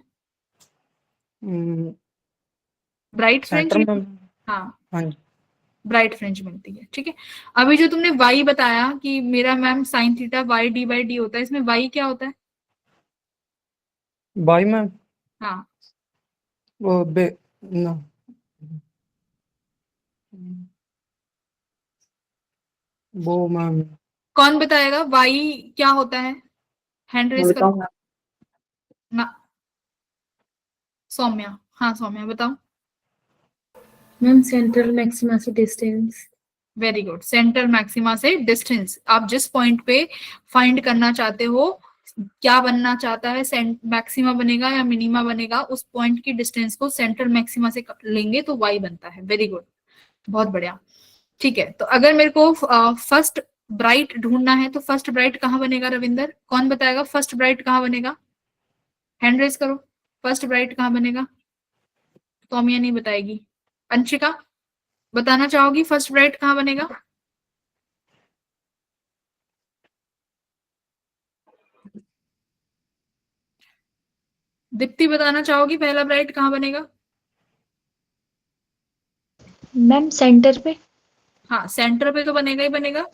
Bright fringe. Centre ma'am. हाँ, हाँ जी। ब्राइट फ्रिंज मिलती है। ठीक है, अभी जो तुमने y बताया कि मेरा ma'am sine theta y d/d होता है, इसमें y क्या होता है? बाय मैम हाँ, वो बे ना वो मैम कौन बताएगा y क्या होता है? हैंड रेस करो बताओ मैम। ना। सौम्या, हाँ सौम्या बताओ। मैम सेंट्रल मैक्सिमा से distance. Very good, centre maxima से डिस्टेंस। आप जिस पॉइंट पे फाइंड करना चाहते हो, क्या बनना चाहता है, मैक्सिमा बनेगा या मिनिमा बनेगा, उस पॉइंट की डिस्टेंस को सेंट्रल मैक्सिमा से लेंगे तो y बनता है। वेरी गुड, बहुत बढ़िया। ठीक है, तो अगर मेरे को फर्स्ट ब्राइट ढूंढना है तो फर्स्ट ब्राइट कहाँ बनेगा? रविंदर, कौन बताएगा फर्स्ट ब्राइट कहाँ बनेगा? हैंड रेस करो, फर्स्ट ब्राइट कहाँ बनेगा? सौम्या नहीं बताएगी। अंशिका, बताना चाहोगी फर्स्ट ब्राइट कहाँ बनेगा? दीप्ति, बताना चाहोगी पहला ब्राइट कहाँ बनेगा? मैम सेंटर पे। हाँ, सेंटर पे तो बनेगा ही बनेगा।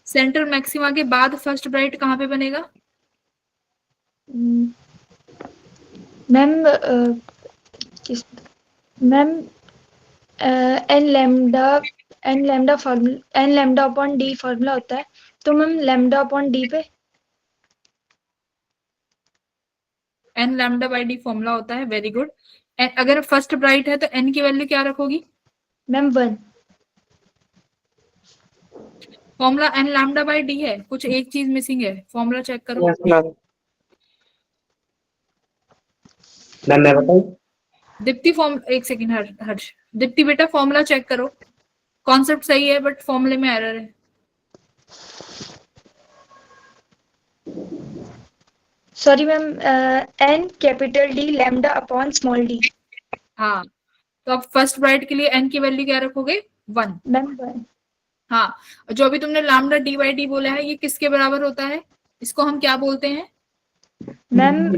सेंटर मैक्सिमा के बाद फर्स्ट ब्राइट कहाँ पे बनेगा? मैम किस ma'am n lambda upon D formula होता है, तो मैम लैम्डा अपॉन डी पे। N lambda by D formula होता है। Very good. अगर फर्स्ट ब्राइट है तो एन की वैल्यू क्या रखोगी? Ma'am 1। Formula n lambda by D है, कुछ एक चीज मिसिंग है, फॉर्मूला चेक करो। Yes ma'am. मैं बताऊं? दीप्ति एक सेकंड, हर्ष, दीप्ति बेटा फॉर्मूला चेक करो। कॉन्सेप्ट सही है बट फॉर्मूले में एरर है। Sorry ma'am, N capital D lambda upon small D. हाँ, तो अब फर्स्ट ब्राइट के लिए एन की वैल्यू क्या रखोगे? 1। मैम 1। हाँ, जो अभी तुमने लैम्डा डी बाई डी बोला है, ये किसके बराबर होता है? इसको हम क्या बोलते हैं? मैम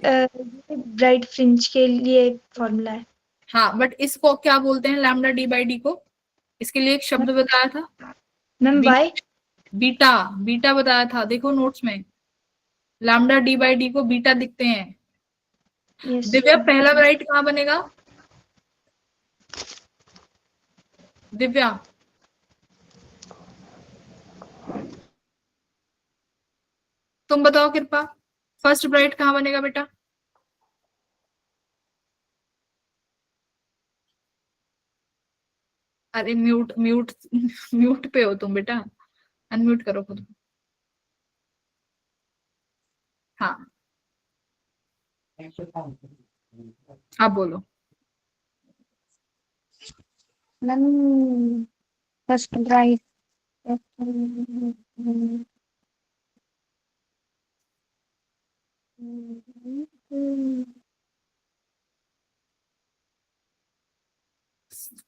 ब्राइट फ्रिंज के लिए फॉर्मूला है। हाँ, बट इसको क्या बोलते हैं लैम्डा डी बाई डी को? इसके लिए एक शब्द बताया था, मैम वाई। बीटा। बीटा बताया था, देखो नोट्स में लैम्डा डी बाई डी को बीटा दिखते हैं। यस दिव्या, पहला ब्राइट कहाँ बनेगा? दिव्या, तुम बताओ कृपा, फर्स्ट ब्राइट कहाँ बनेगा बेटा? अरे म्यूट म्यूट म्यूट पे हो तुम बेटा, अनम्यूट करो खुद को। हाँ, आप बोलो। Ma'am first bright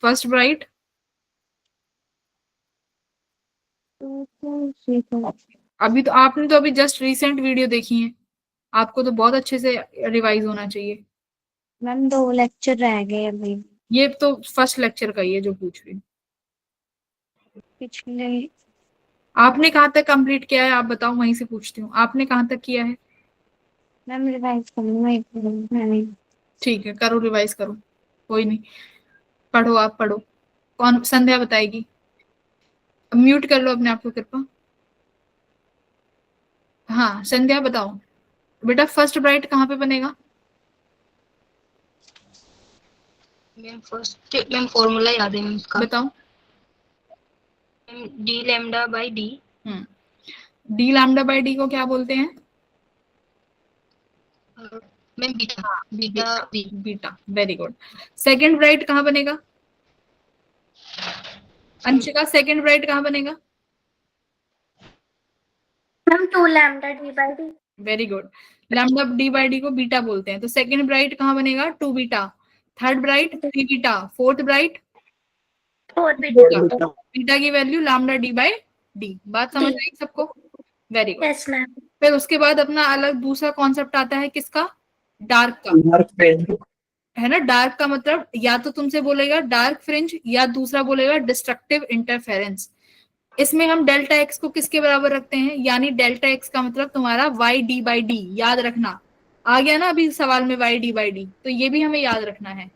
first bright अभी तो आपने तो अभी जस्ट रिसेंट वीडियो देखी है, आपको तो बहुत अच्छे से रिवाइज होना चाहिए। मैम 2 लेक्चर रह गए अभी ये तो फर्स्ट लेक्चर का ही है जो पूछ रही हूँ। पिछले। आपने कहाँ तक कंप्लीट किया है आप बताओ, वहीं से पूछती हूँ, आपने कहाँ तक किया है? मैम रिवाइज करूंगा एक मिनट मैंने। ठीक है, करो रिवाइज करो, कोई नहीं, पढ़ो आप पढ़ो। कौन? संध्या बताएगी। म्यूट कर लो अपने आप को कृपा। हाँ संध्या बताओ बेटा, फर्स्ट ब्राइट कहाँ पे बनेगा? मैम फॉर्मूला याद है मैम इसका। बताओ। D lambda by D. D lambda by D को क्या बोलते हैं? Ma'am beta. Beta B. Beta, very good. Second bright कहाँ बनेगा? अंशिका, सेकंड ब्राइट कहाँ बनेगा? Ma'am 2 lambda D by D. Very good. Lambda D by D को बीटा बोलते हैं, तो सेकंड ब्राइट कहाँ बनेगा? 2 beta. Third bright 3 beta. Fourth bright 4 beta. Beta की value lambda D by D. बात समझ आई सबको? Very good. Yes ma'am. फिर उसके बाद अपना अलग दूसरा कॉन्सेप्ट आता है, किसका? डार्क का, है ना। डार्क का मतलब या तो तुमसे बोलेगा डार्क फ्रिंज या दूसरा बोलेगा डिस्ट्रक्टिव इंटरफेरेंस। इसमें हम डेल्टा एक्स को किसके बराबर रखते हैं? यानी डेल्टा एक्स का मतलब तुम्हारा वाई डी बाई डी, याद रखना। आ गया ना अभी सवाल में वाई डी बाई डी, तो ये भी हमें याद रखना है।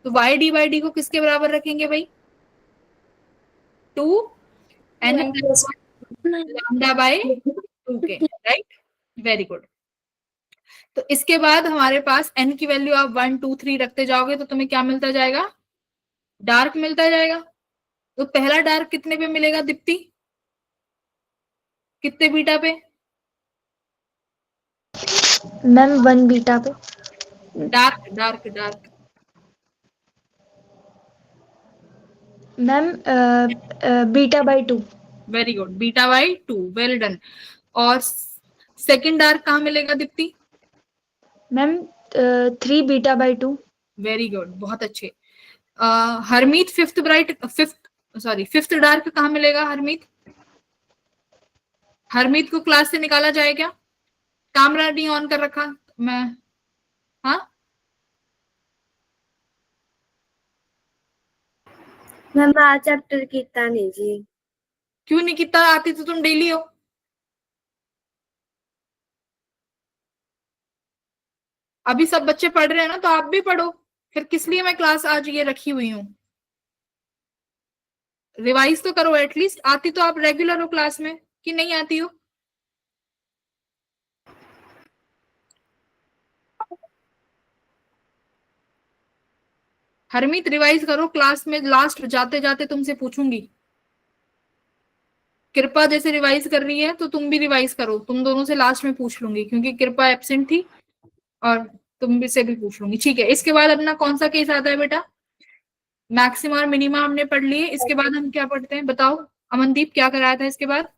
तो वाई डी बाई डी को किसके बराबर रखेंगे भाई? 2 एन लैम्डा बाई 2 के, राइट। Very good. तो इसके बाद हमारे पास n की वैल्यू आप 1 2 3 रखते जाओगे तो तुम्हें क्या मिलता जाएगा? डार्क मिलता जाएगा। तो पहला डार्क कितने पे मिलेगा दीप्ति? कितने बीटा पे? मैम 1 बीटा पे। Dark dark dark ma'am beta by 2। Very good, beta by 2, well done. और सेकंड डार्क कहाँ मिलेगा Deepti? Ma'am 3 beta by 2। Very good, बहुत अच्छे। हरमीत, फिफ्थ डार्क कहाँ मिलेगा हरमीत? हरमीत को क्लास से निकाला जाए क्या? कैमरा नहीं ऑन कर रखा मैं। हाँ मैम आज चैप्टर कितना नहीं जी। क्यों नहीं? कितना आती तो तुम डेली हो। अभी सब बच्चे पढ़ रहे हैं ना, तो आप भी पढ़ो। फिर किस लिए मैं क्लास आज ये रखी हुई हूँ? रिवाइज तो करो एटलीस्ट। आती तो आप रेगुलर हो क्लास में, कि नहीं आती हो? हरमीत रिवाइज करो क्लास में, लास्ट जाते जाते तुमसे पूछूंगी। कृपा जैसे रिवाइज कर रही है तो तुम भी रिवाइज करो, तुम दोनों से लास्ट में पूछ लूंगी क्योंकि कृपा एब्सेंट थी, और तुम भी से भी पूछ लूंगी, ठीक है। इसके बाद अपना कौन सा केस आता है बेटा? मैक्सिमा और मिनिमा हमने पढ़ लिए। इसके बाद हम क्या पढ़ते हैं बताओ? अमनदीप क्या कराया था इसके बाद?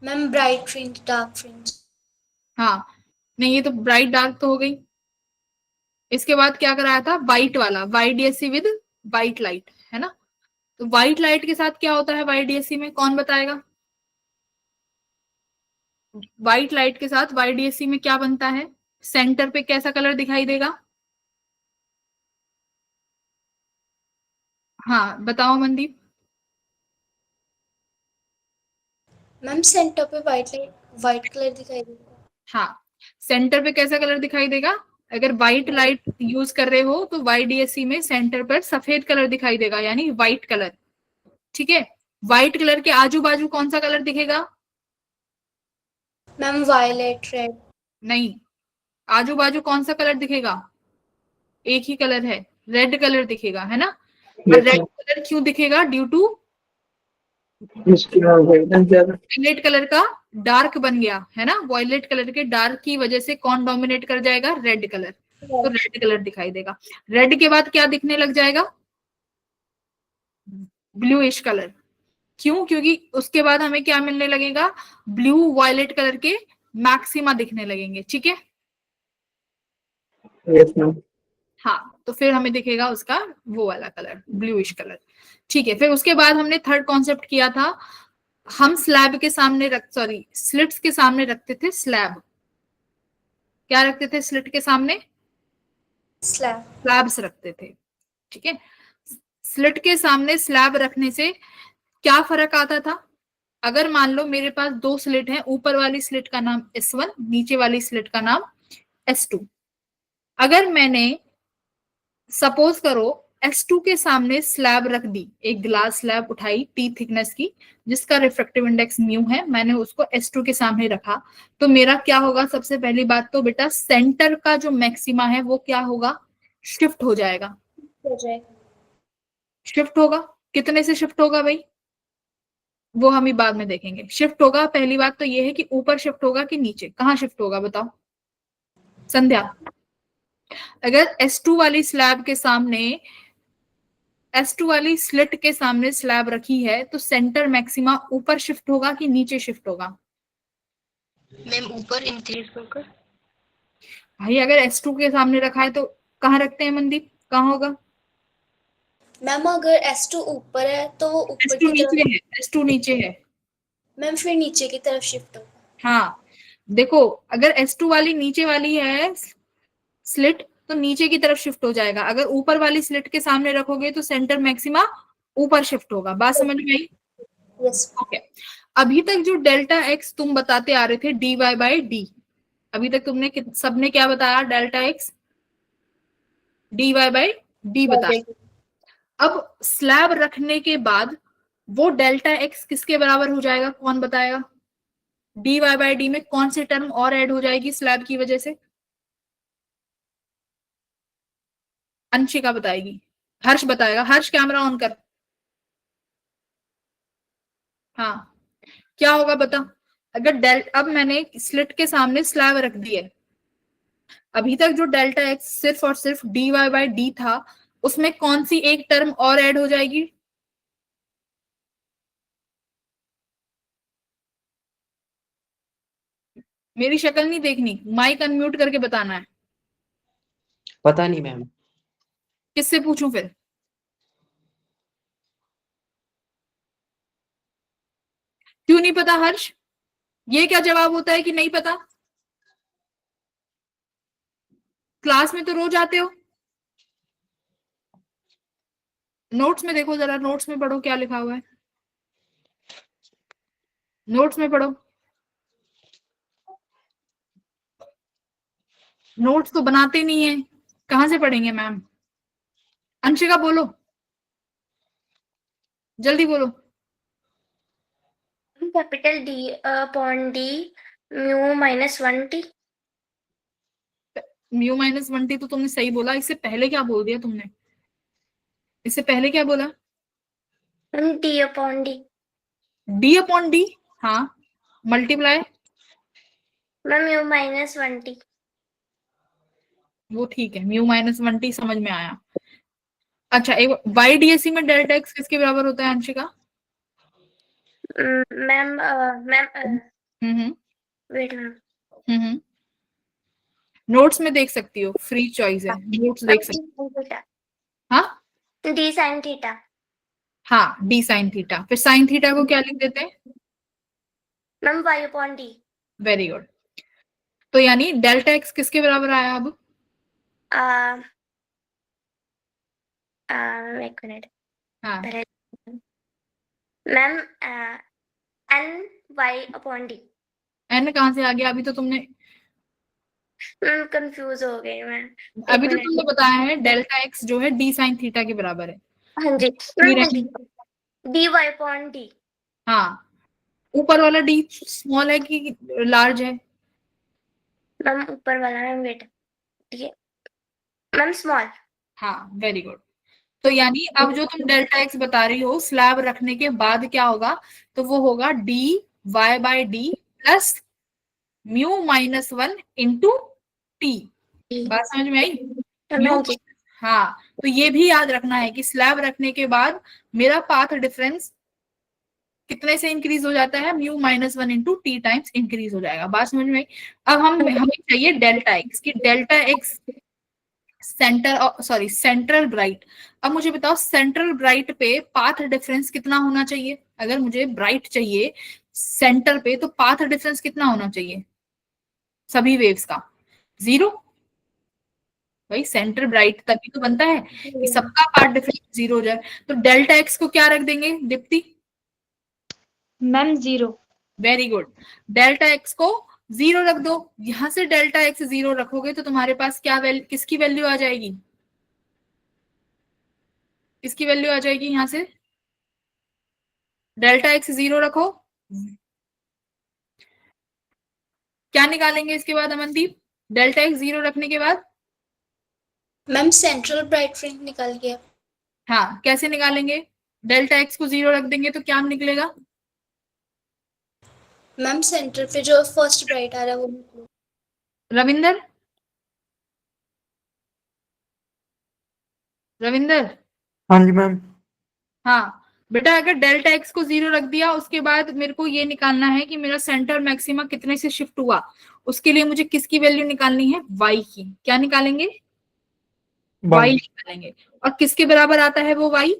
Ma'am bright fringe dark fringe. हाँ नहीं, ये तो ब्राइट डार्क तो हो गई। इसके बाद क्या कराया था? वाइट वाला, वाईडीएससी विद वाइट लाइट, है ना। तो व्हाइट लाइट के साथ क्या होता है वाईडीएससी में, कौन बताएगा? व्हाइट लाइट के साथ YDSC में क्या बनता है? सेंटर पे कैसा कलर दिखाई देगा? हाँ बताओ मनदीप। मैम सेंटर पे व्हाइट कलर दिखाई देगा। हाँ, सेंटर पे कैसा कलर दिखाई देगा? अगर व्हाइट लाइट यूज कर रहे हो तो YDSC में सेंटर पर सफेद कलर दिखाई देगा, यानी व्हाइट कलर। ठीक है, व्हाइट कलर के आजू बाजू कौन सा कलर दिखेगा? Ma'am violet red. नहीं, आजू बाजू कौन सा कलर दिखेगा? एक ही कलर है, रेड कलर दिखेगा, है ना? और रेड कलर क्यों दिखेगा? ड्यू टू वायलेट कलर का डार्क बन गया, है ना? वायलेट कलर के डार्क की वजह से कौन डोमिनेट कर जाएगा? Red colour. तो रेड कलर दिखाई देगा। रेड के बाद क्या दिखने लग जाएगा? Bluish colour. क्यों? क्योंकि उसके बाद हमें क्या मिलने लगेगा? ब्लू वायलेट कलर के मैक्सिमा दिखने लगेंगे। ठीक है, यस मैम। हाँ, तो फिर हमें दिखेगा उसका वो वाला कलर, ब्लूइश कलर। ठीक है, फिर उसके बाद हमने थर्ड कॉन्सेप्ट किया था, हम स्लैब के सामने स्लिट्स के सामने रखते थे स्लैब। क्या रखते थे स्लिट के सामने? स्लैब्स रखते थे। ठीक है, स्लिट के सामने स्लैब रखने से क्या फर्क आता था? अगर मान लो मेरे पास दो स्लिट है, ऊपर वाली स्लिट का नाम S1, नीचे वाली स्लिट का नाम S2। अगर मैंने सपोज करो S2 के सामने स्लैब रख दी, एक ग्लास स्लैब उठाई T थिकनेस की, जिसका रिफ्रैक्टिव इंडेक्स म्यू है, मैंने उसको S2 के सामने रखा, तो मेरा क्या होगा? सबसे पहली बात तो बेटा सेंटर का जो मैक्सिमा है वो क्या होगा? शिफ्ट हो जाएगा। शिफ्ट होगा। कितने से शिफ्ट होगा भाई? वो हम ही बाद में देखेंगे। शिफ्ट होगा, पहली बात तो ये है कि ऊपर शिफ्ट होगा कि नीचे? कहाँ शिफ्ट होगा बताओ संध्या? अगर S2 वाली स्लैब के सामने, S2 वाली स्लिट के सामने स्लैब रखी है, तो सेंटर मैक्सिमा ऊपर शिफ्ट होगा कि नीचे शिफ्ट होगा? मैम ऊपर इंक्रीज होकर। भाई अगर S2 के सामने रखा है तो कहाँ रखते हैं मनदीप? कहाँ होगा? मैम अगर S2 ऊपर है तो वो ऊपर S2 की नीचे तरफ। है, S2 नीचे है। मैम फिर नीचे की तरफ शिफ्ट होगा। हाँ, देखो अगर S2 वाली नीचे वाली है स्लिट, तो नीचे की तरफ शिफ्ट हो जाएगा। अगर ऊपर वाली स्लिट के सामने रखोगे तो सेंटर मैक्सिमा ऊपर शिफ्ट होगा। बात समझ में आई? यस। ओके, अभी तक जो डेल्टा एक्स तुम बताते आ रहे थे dy/d, अभी तक तुमने सबने क्या बताया? डेल्टा एक्स dy/d बताया। अब स्लैब रखने के बाद वो डेल्टा एक्स किसके बराबर हो जाएगा? कौन बताएगा? dy/d में कौन सी टर्म और ऐड हो जाएगी स्लैब की वजह से? अंशिका बताएगी, हर्ष बताएगा। हर्ष कैमरा ऑन कर। हाँ, क्या होगा बता? अगर अब मैंने स्लिट के सामने स्लैब रख दी है, अभी तक जो डेल्टा एक्स सिर्फ और सिर्फ dy/d था, उसमें कौन सी एक टर्म और ऐड हो जाएगी? मेरी शक्ल नहीं देखनी, माइक अनम्यूट करके बताना है। पता नहीं मैम। किससे पूछूं फिर? क्यों नहीं पता हर्ष? ये क्या जवाब होता है कि नहीं पता? क्लास में तो रोज आते हो। नोट्स में देखो जरा, नोट्स में पढ़ो क्या लिखा हुआ है। नोट्स में पढ़ो। नोट्स तो बनाते नहीं है, कहां से पढ़ेंगे मैम? अंशिका बोलो, जल्दी बोलो। Capital D upon D mu -1t। Mu -1t तो तुमने सही बोला। इससे पहले क्या बोल दिया तुमने? इससे पहले क्या बोला? Ma'am D upon D। d/d। हाँ, मल्टीप्लाई। Ma'am mu -1t। वो ठीक है, म्यू -1t समझ में आया। अच्छा, एक YDSC में डेल्टा एक्स किसके बराबर होता है अंशिका? मैम मैम हम्म वेट मैम। हम्म नोट्स में देख सकती हो, फ्री चॉइस है, नोट्स देख सकती हो। हाँ D sin थीटा। हाँ, d sin थीटा। फिर sin थीटा को क्या लिख देते हैं? Ma'am Y upon D। Very good. तो यानी डेल्टा एक्स किसके बराबर आया अब? एक मिनट हाँ, ma'am, N Y upon D. N कहाँ से आ गया? अभी तो तुमने कंफ्यूज हो गई मैं। अभी एक तो मिनट। तुमने बताया है डेल्टा एक्स जो है डी साइन थीटा के बराबर है। हाँ जी ma'am, D Y upon D. हाँ, ऊपर वाला डी स्मॉल है कि लार्ज है? मैम ऊपर वाला, मैम वेट, ठीक है मैम, स्मॉल। हाँ, वेरी गुड। तो यानी अब जो तुम डेल्टा एक्स बता रही हो स्लैब रखने के बाद क्या होगा, तो वो होगा D Y by D plus mu minus one into T. बात समझ में आई? म्यू, हाँ जी। हाँ, तो ये भी याद रखना है कि स्लैब रखने के बाद मेरा पाथ डिफरेंस कितने से इंक्रीज हो जाता है? Mu minus one into T times increase हो जाएगा। बात समझ में आई? अब हमें चाहिए डेल्टा एक्स की डेल्टा एक्स सेंट्रल ब्राइट। अब मुझे बताओ सेंट्रल ब्राइट पे पाथ डिफरेंस कितना होना चाहिए? अगर मुझे ब्राइट चाहिए सेंटर पे तो पाथ डिफरेंस कितना होना चाहिए सभी वेव्स का? 0। भाई सेंटर ब्राइट तभी तो बनता है कि सबका पाथ डिफरेंस 0 हो जाए। तो डेल्टा एक्स को क्या रख देंगे Deepti? Ma'am 0। Very good. Delta X को 0 रख दो। यहां से डेल्टा एक्स 0 रखोगे तो तुम्हारे पास क्या किसकी वैल्यू आ जाएगी? किसकी वैल्यू आ जाएगी यहां से? डेल्टा एक्स 0 रखो, क्या निकालेंगे इसके बाद अमनदीप? डेल्टा एक्स 0 रखने के बाद मैम सेंट्रल ब्राइट फ्रिंज निकल गया। हाँ, कैसे निकालेंगे? डेल्टा एक्स को 0 रख देंगे तो क्या निकलेगा? मैम सेंटर पे जो फर्स्ट ब्राइट आ रहा है वो निकलो। रविंदर, रविंदर, हाँ जी मैम। हाँ बेटा, अगर डेल्टा एक्स को 0 रख दिया उसके बाद मेरे को ये निकालना है कि मेरा सेंटर मैक्सिमा कितने से शिफ्ट हुआ। उसके लिए मुझे किसकी वैल्यू निकालनी है? वाई की। क्या निकालेंगे? वाई निकालेंगे। और किसके बराबर आता है वो वाई?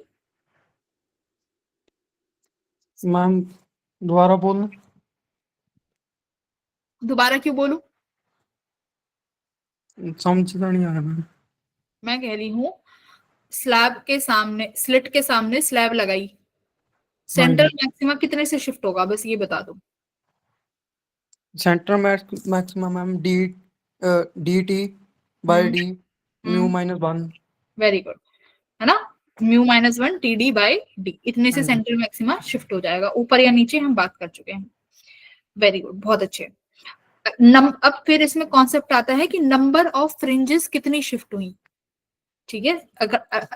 मैम दोबारा बोलना। दोबारा क्यों बोलूं? समझ नहीं आया मैम। मैं कह रही हूँ स्लैब के सामने, स्लिट के सामने स्लैब लगाई, हाँ सेंटर जी। मैक्सिमा कितने से शिफ्ट होगा बस ये बता दो। Centre maximum ma'am D T by D mu minus one. Very good, है ना? Mu minus one T D by D, इतने से हाँ जी। सेंटर मैक्सिमा शिफ्ट हो जाएगा। ऊपर या नीचे हम बात कर चुके हैं। वेरी गुड, बहुत अच्छे। अब फिर इसमें कॉन्सेप्ट आता है कि नंबर ऑफ फ्रिंजेस कितनी शिफ्ट हुई। ठीक है,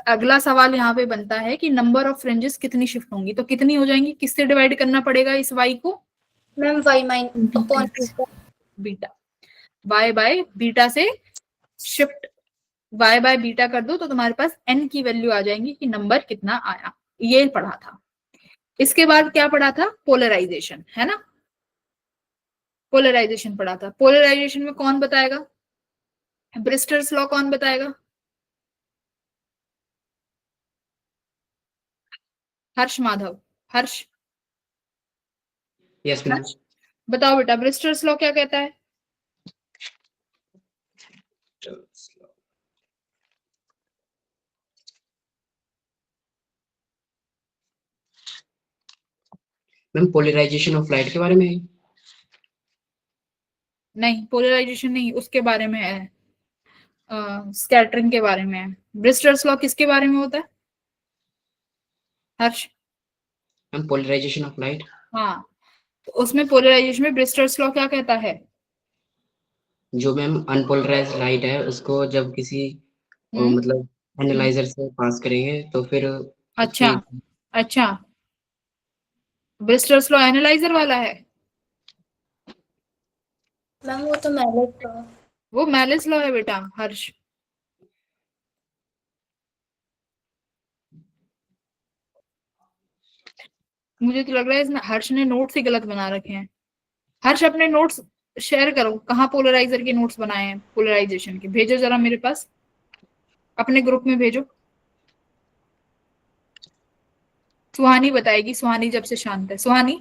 अगला सवाल यहाँ पे बनता है कि नंबर ऑफ फ्रिंजेस कितनी शिफ्ट होंगी, तो कितनी हो जाएंगी? किससे डिवाइड करना पड़ेगा इस वाई को? Ma'am Y mine upon beta. Y by beta से शिफ्ट, वाई बाय बीटा कर दो तो तुम्हारे पास एन की वैल्यू आ जाएंगी कि नंबर कितना आया। ये पढ़ा था। इसके बाद क्या पढ़ा था? पोलराइजेशन, है ना? पोलराइजेशन पढ़ा था। पोलराइजेशन में कौन बताएगा? ब्रिस्टर्स लॉ कौन बताएगा? हर्ष माधव, हर्ष, यस मैम। बताओ बेटा, ब्रिस्टर्स लॉ क्या कहता है? मैम पोलराइजेशन ऑफ लाइट के बारे में है। नहीं, पोलराइजेशन नहीं, उसके बारे में है, स्कैटरिंग के बारे में है। ब्रिस्टर्स लॉ किसके बारे में होता है Harsh? Ma'am polarisation of light. हाँ, तो उसमें पोलराइजेशन में ब्रिस्टर्स लॉ क्या कहता है? जो मैम अनपोलराइज्ड लाइट है उसको जब किसी मतलब एनालाइजर से पास करेंगे तो फिर अच्छा, उसकी अच्छा, ब्रिस्टर्स लॉ एनालाइजर वाला है? मैम वो तो मैलिस लॉ। वो मैलिस लॉ है बेटा हर्ष। मुझे तो लग रहा है इसमें हर्ष ने नोट्स ही गलत बना रखे हैं। हर्ष अपने नोट्स शेयर करो, कहाँ पोलराइजर के नोट्स बनाए हैं पोलराइजेशन के, भेजो जरा मेरे पास, अपने ग्रुप में भेजो। सुहानी बताएगी, सुहानी जब से शांत है। सुहानी,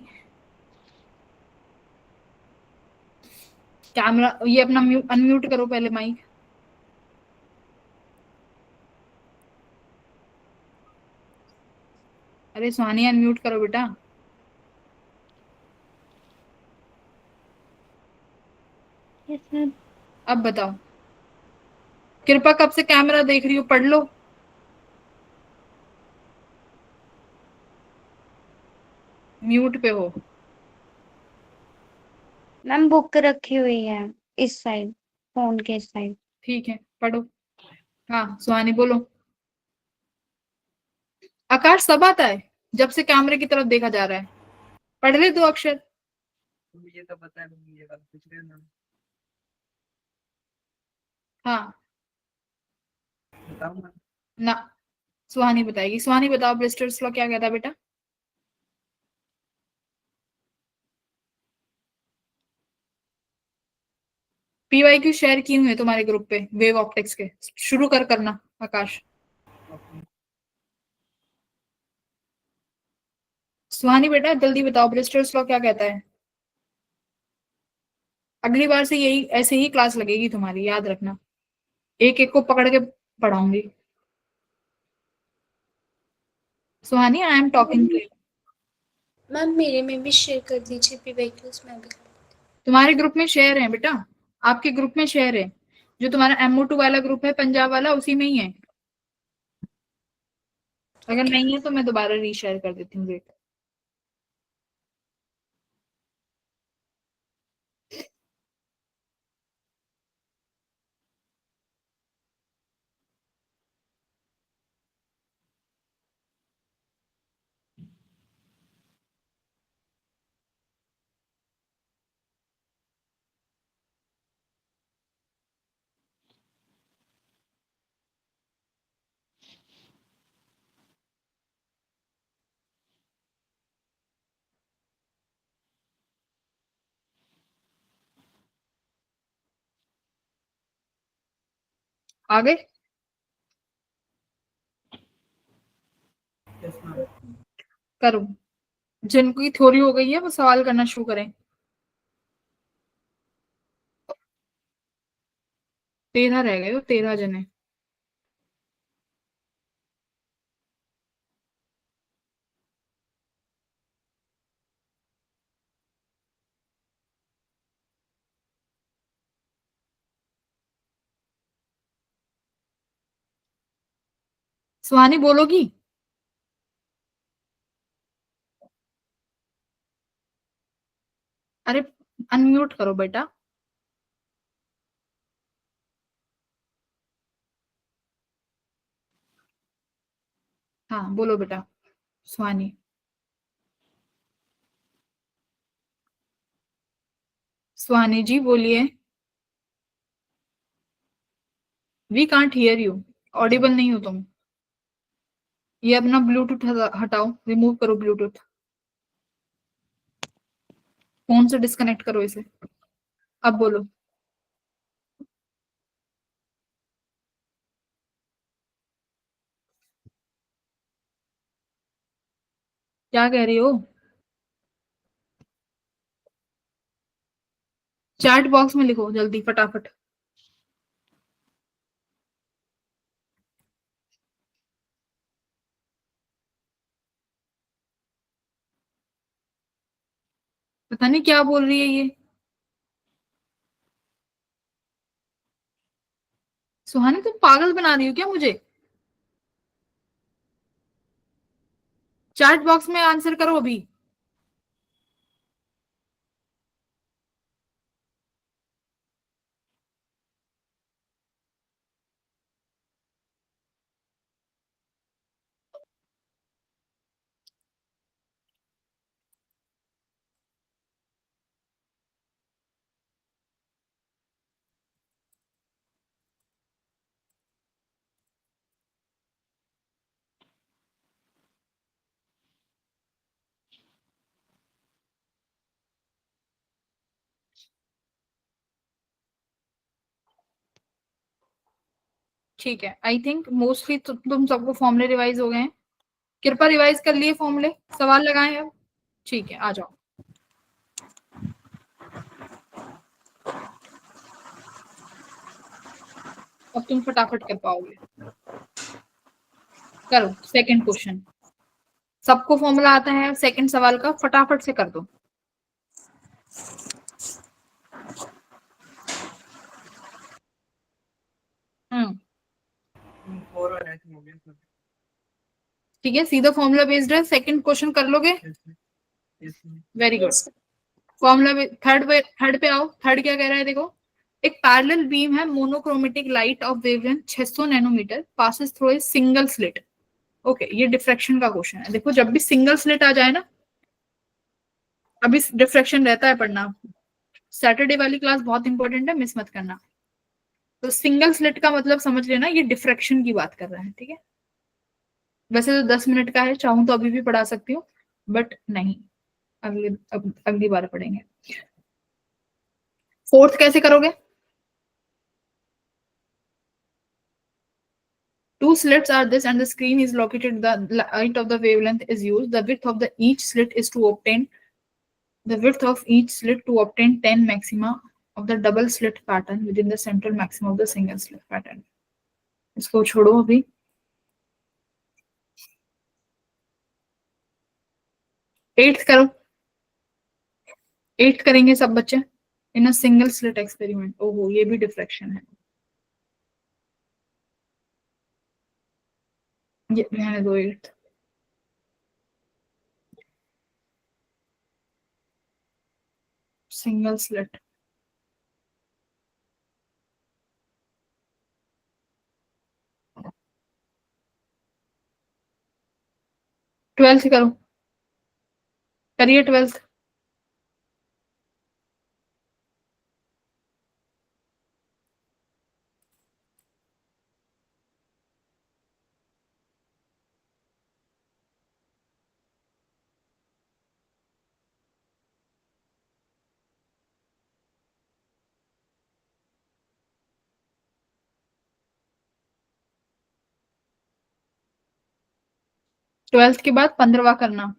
कैमरा ये अपना अनम्यूट करो पहले माइक। अरे सुहानी अनम्यूट करो बेटा। अब बताओ, कृपा कब से कैमरा देख रही हो? पढ़ लो। म्यूट पे हो। मैम बुक रखी हुई है इस साइड, फोन के इस साइड। ठीक है, पढ़ो। हाँ सुहानी बोलो। आकाश सब आता है जब से कैमरे की तरफ देखा जा रहा है। पढ़ ले 2 अक्षर। ये तो पता है मम्मी, ये बात पूछ रहे हो ना। हाँ बताओ ना। ना, सुहानी बताएगी। सुहानी बताओ ब्रिस्टल्स लॉ क्या कहता है बेटा? पीवाईक्यू शेयर किए हुए हैं तुम्हारे ग्रुप पे वेव ऑप्टिक्स के, शुरू करना आकाश। सुहानी बेटा जल्दी बताओ ब्रिस्टल्स लॉ क्या कहता है? अगली बार से यही ऐसे ही क्लास लगेगी तुम्हारी, याद रखना। एक एक को पकड़ के पढ़ाऊंगी। Suhani I am talking to you. Ma'am मेरे में भी शेयर कर दीजिए पीवाईक्यूज में भी। तुम्हारे ग्रुप में शेयर है बेटा, आपके ग्रुप में शेयर है। जो तुम्हारा MO2 वाला ग्रुप है पंजाब वाला, उसी में ही है। अगर नहीं है तो मैं दोबारा रीशेयर कर देती हूँ। वेट। आगे करो। जिनकी थ्योरी हो गई है वो सवाल करना शुरू करें। 13 रह गए हो, 13 जने। सुहानी बोलोगी? अरे अनम्यूट करो बेटा। हाँ बोलो बेटा सुहानी। सुहानी जी बोलिए। We can't hear you, audible नहीं हो तुम। ये अपना ब्लूटूथ हटाओ, रिमूव करो ब्लूटूथ। फोन से डिस्कनेक्ट करो इसे। अब बोलो। क्या कह रही हो? चैट बॉक्स में लिखो जल्दी फटाफट। पता नहीं क्या बोल रही है ये। सुहानी तुम पागल बना रही हो क्या मुझे? चैट बॉक्स में आंसर करो अभी। ठीक है, आई थिंक मोस्टली तुम सबको फॉर्मूले रिवाइज हो गए हैं। कृपा रिवाइज कर लिए फॉर्मूले, सवाल लगाए अब। ठीक है आ जाओ। अब तुम फटाफट कर पाओगे। करो सेकंड क्वेश्चन, सबको फॉर्मूला आता है सेकंड सवाल का, फटाफट से कर दो। ठीक है, सीधा फॉर्मूला बेस्ड है, सेकंड क्वेश्चन कर लोगे? Very good. फॉर्मूला थर्ड पे आओ। थर्ड क्या कह रहा है देखो, एक पैरेलल बीम है monochromatic light of wavelength 600 nanometre passes through a single slit. Okay, ये डिफ्रैक्शन का क्वेश्चन है। देखो जब भी सिंगल स्लिट आ जाए ना, अभी डिफ्रैक्शन रहता है पढ़ना, सैटरडे वाली क्लास बहुत इंपॉर्टेंट है, मिस मत करना। तो सिंगल स्लिट का मतलब समझ लेना, ये डिफ्रैक्शन की बात कर रहा है। ठीक है, वैसे तो 10 मिनट का है, चाहूं तो अभी भी पढ़ा सकती हूँ, बट नहीं, अगली बार पढ़ेंगे। फोर्थ कैसे करोगे? Two slits are this and the screen is located, the light of the wavelength is used. The width of each slit is to obtain 10 maxima of the double slit pattern within the central maximum of the single slit pattern. इसको छोड़ो अभी। Eighth करो, eighth करेंगे सब बच्चे इन a single slit experiment. ओहो, ये भी डिफ्रैक्शन है, ये रहने दो। एट्थ सिंगल स्लिट, ट्वेल्थ करो, करिए ट्वेल्थ। ट्वेल्थ के बाद 15वां करना।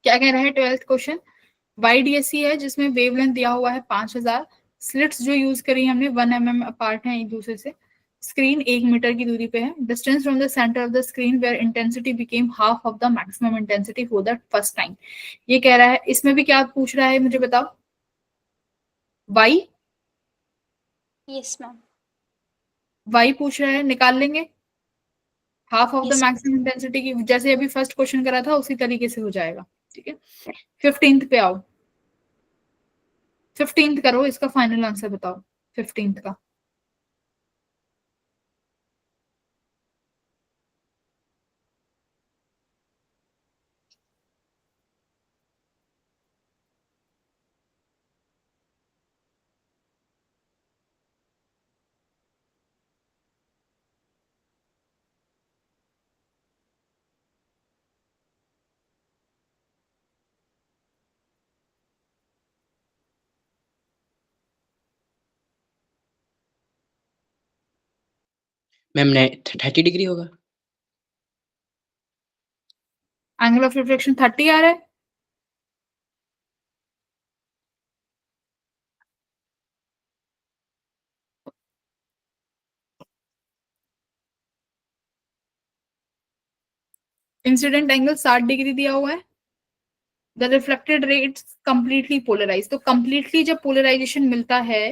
क्या कह रहा है ट्वेल्थ क्वेश्चन? YDSC है जिसमें वेवलेंथ दिया हुआ है 5000, स्लिट्स जो यूज करी हमने 1 mm अपार्ट है एक दूसरे से, स्क्रीन 1 मीटर की दूरी पे है, distance from the centre of the screen where intensity became half of the maximum intensity for the first time. ये कह रहा है, इसमें भी क्या पूछ रहा है मुझे बताओ? Y, yes ma'am. Y पूछ रहा है, निकाल लेंगे half of the Yes. Maximum intensity की, जैसे अभी फर्स्ट क्वेश्चन करा था उसी तरीके से हो जाएगा। ठीक है, 15th पे आओ। 15th करो, इसका फाइनल आंसर बताओ 15th का। मैम 30 डिग्री होगा। एंगल ऑफ रिफ्लेक्शन 30 आ रहा है। इंसिडेंट एंगल 60 डिग्री दिया हुआ है। The reflected ray it's completely polarise, तो कंप्लीटली जब पोलराइजेशन मिलता है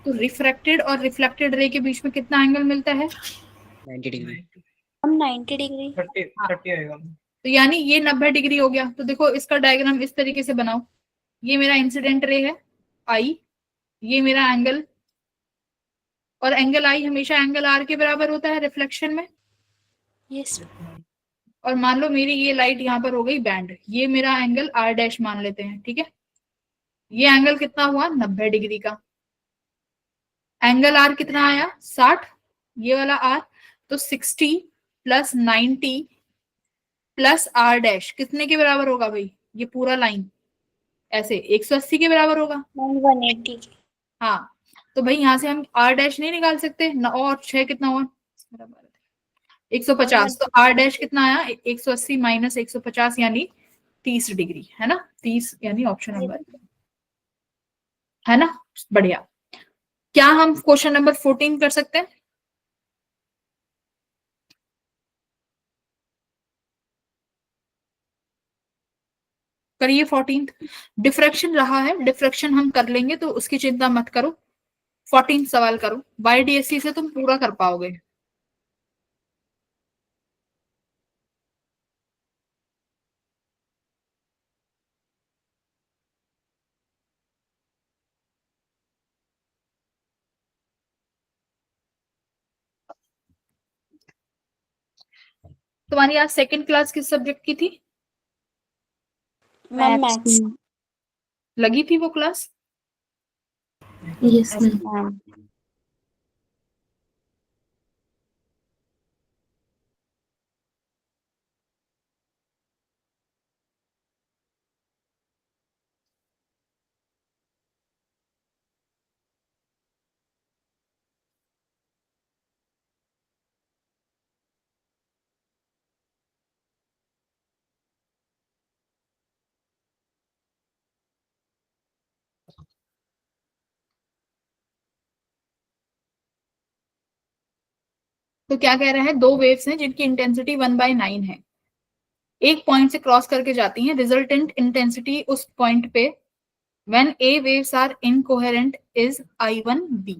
तो रिफ्रैक्टेड और रिफ्लेक्टेड रे के बीच में कितना एंगल मिलता है? 90 डिग्री। हम 90 डिग्री। 30 आएगा। तो यानी ये 90 डिग्री हो गया। तो देखो इसका डायग्राम इस तरीके से बनाओ, ये मेरा इंसिडेंट रे है आई, ये मेरा एंगल, और एंगल आई हमेशा एंगल आर के बराबर होता है रिफ्लेक्शन में। यस। और मान लो मेरी ये लाइट यहाँ पर हो गई बैंड, ये मेरा एंगल आर डैश मान लेते हैं। ठीक है, ये एंगल कितना हुआ? 90 डिग्री का। एंगल आर कितना आया? 60, ये वाला आर। तो 60 प्लस 90 प्लस आर डैश कितने के बराबर होगा भाई? ये पूरा लाइन ऐसे 180 के बराबर होगा। 180 की। हाँ, तो भाई यहाँ से हम आर डैश नहीं निकाल सकते ना, और 6 कितना हुआ? 150। तो आर डैश कितना आया? 180 माइनस 150 यानी 30 डिग्री, है ना? 30 यानी ऑप्शन नंबर, है ना? बढ़िया। क्या हम क्वेश्चन नंबर 14 कर सकते हैं? करिए 14। डिफ्रैक्शन रहा है, डिफ्रैक्शन हम कर लेंगे तो उसकी चिंता मत करो। 14 सवाल करो, YDSC से तुम पूरा कर पाओगे। तुम्हारी आज सेकंड क्लास किस सब्जेक्ट की थी? Ma'am maths. लगी थी वो क्लास? Yes ma'am. तो क्या कह रहे हैं? दो वेव्स हैं जिनकी इंटेंसिटी 1/9 है, एक पॉइंट से क्रॉस करके जाती हैं। रिजल्टेंट इंटेंसिटी उस पॉइंट पे when a waves are incoherent is I1B।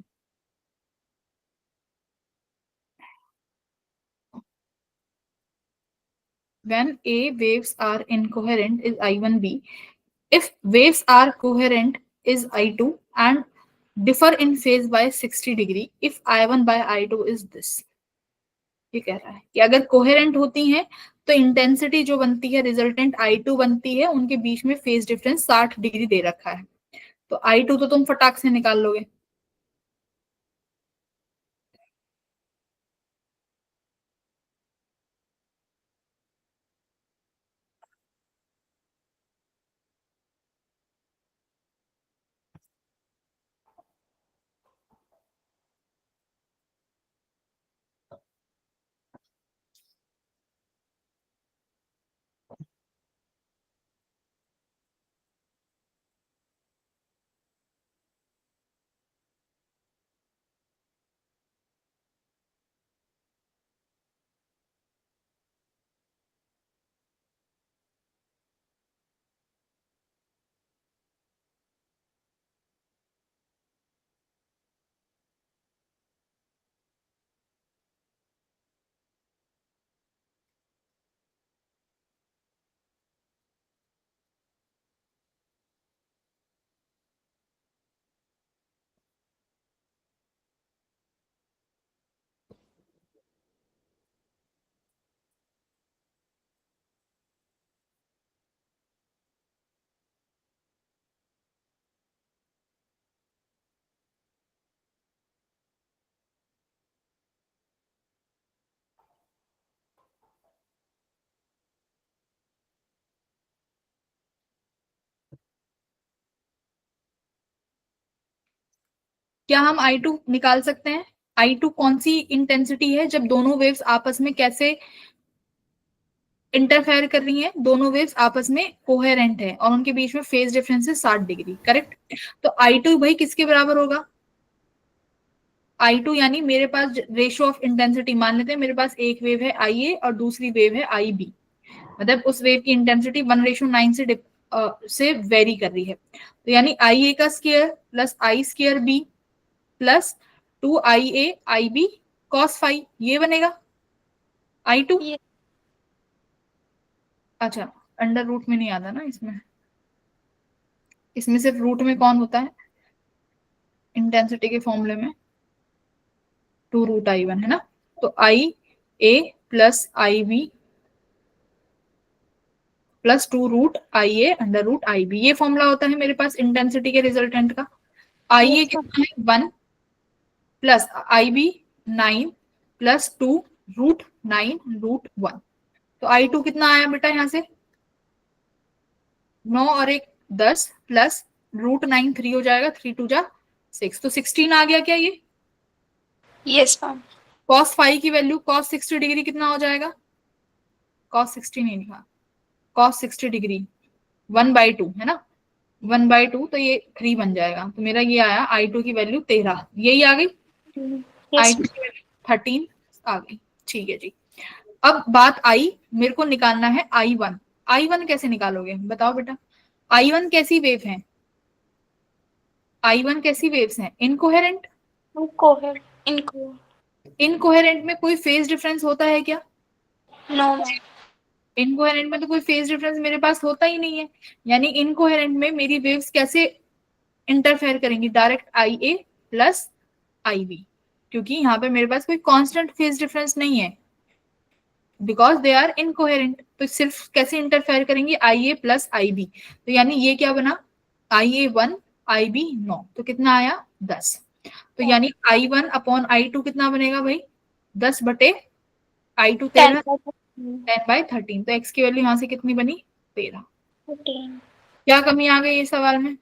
When A waves are incoherent is I1B. If waves are coherent is I2 and differ in phase by 60 degree if I1 by I2 is this। ये कह रहा है कि अगर coherent होती हैं तो intensity जो बनती है रिजल्टेंट I2 बनती है, उनके बीच में फेज डिफरेंस 60 डिग्री दे रखा है। तो I2 तो तुम फटाक से निकाल लोगे। क्या हम I2 निकाल सकते हैं? I2 कौन सी इंटेंसिटी है जब दोनों वेव्स आपस में कैसे इंटरफेयर कर रही हैं? दोनों वेव्स आपस में कोहेरेंट है और उनके बीच में फेज डिफरेंस है 60 डिग्री, करेक्ट? तो I2 भाई किसके बराबर होगा? I2 यानी मेरे पास रेशियो ऑफ इंटेंसिटी मान लेते हैं, मेरे पास एक वेव है IA और दूसरी वेव है IB, मतलब उस वेव की इंटेंसिटी 1:9 से वेरी कर रही है। तो यानी IA का square plus I square B plus 2IA IB cos phi, ये बनेगा I2। अच्छा, अंडर रूट में नहीं आता ना इसमें, इसमें सिर्फ रूट में कौन होता है इंटेंसिटी के फॉर्मूले में? 2√I1, है ना? तो IA plus IB plus 2√IA under root IB, ये फॉर्मूला होता है मेरे पास इंटेंसिटी के रिजल्टेंट का। IA कितना है? 1 प्लस IB 9 प्लस 2 √9 √1। तो I2 कितना आया बेटा यहाँ से 9 और 1 10 प्लस √9 3 हो जाएगा, 3 2 जा 6, तो 16 आ गया क्या ये। Yes ma'am. cos फाइव की वैल्यू cos 60 डिग्री कितना हो जाएगा, cos 60 नहीं लिखा, cos 60 डिग्री 1/2 है ना, 1/2, तो ये 3 बन जाएगा। तो मेरा ये आया I2 की वैल्यू 13, यही आ गई। यस I2 की वैल्यू 13 आ गई, ठीक है जी। अब बात आई, मेरे को निकालना है I1। I1 कैसे निकालोगे बताओ बेटा, I1 कैसी वेव है, I1 कैसी वेव्स हैं, इनकोहेरेंट। इनकोहेरेंट में कोई फेज डिफरेंस होता है क्या, नो। इनकोहेरेंट में तो कोई फेज डिफरेंस मेरे पास होता ही नहीं है, यानी इनकोहेरेंट में मेरी वेव्स कैसे इंटरफेयर करेंगी, डायरेक्ट IA प्लस IB, क्योंकि यहाँ पे मेरे पास कोई कांस्टेंट फेज डिफरेंस नहीं है, बिकॉज दे आर इनकोहेरेंट। तो सिर्फ कैसे इंटरफेयर करेंगे IA प्लस IB, तो यानी ये क्या बना IA 1 IB 9, तो कितना आया 10। तो यानी I1 अपॉन I2 कितना बनेगा भाई 10/, I2 13, 10/13, तो x की वैल्यू यहाँ से कितनी बनी 13। क्या कमी आ गई इस सवाल में,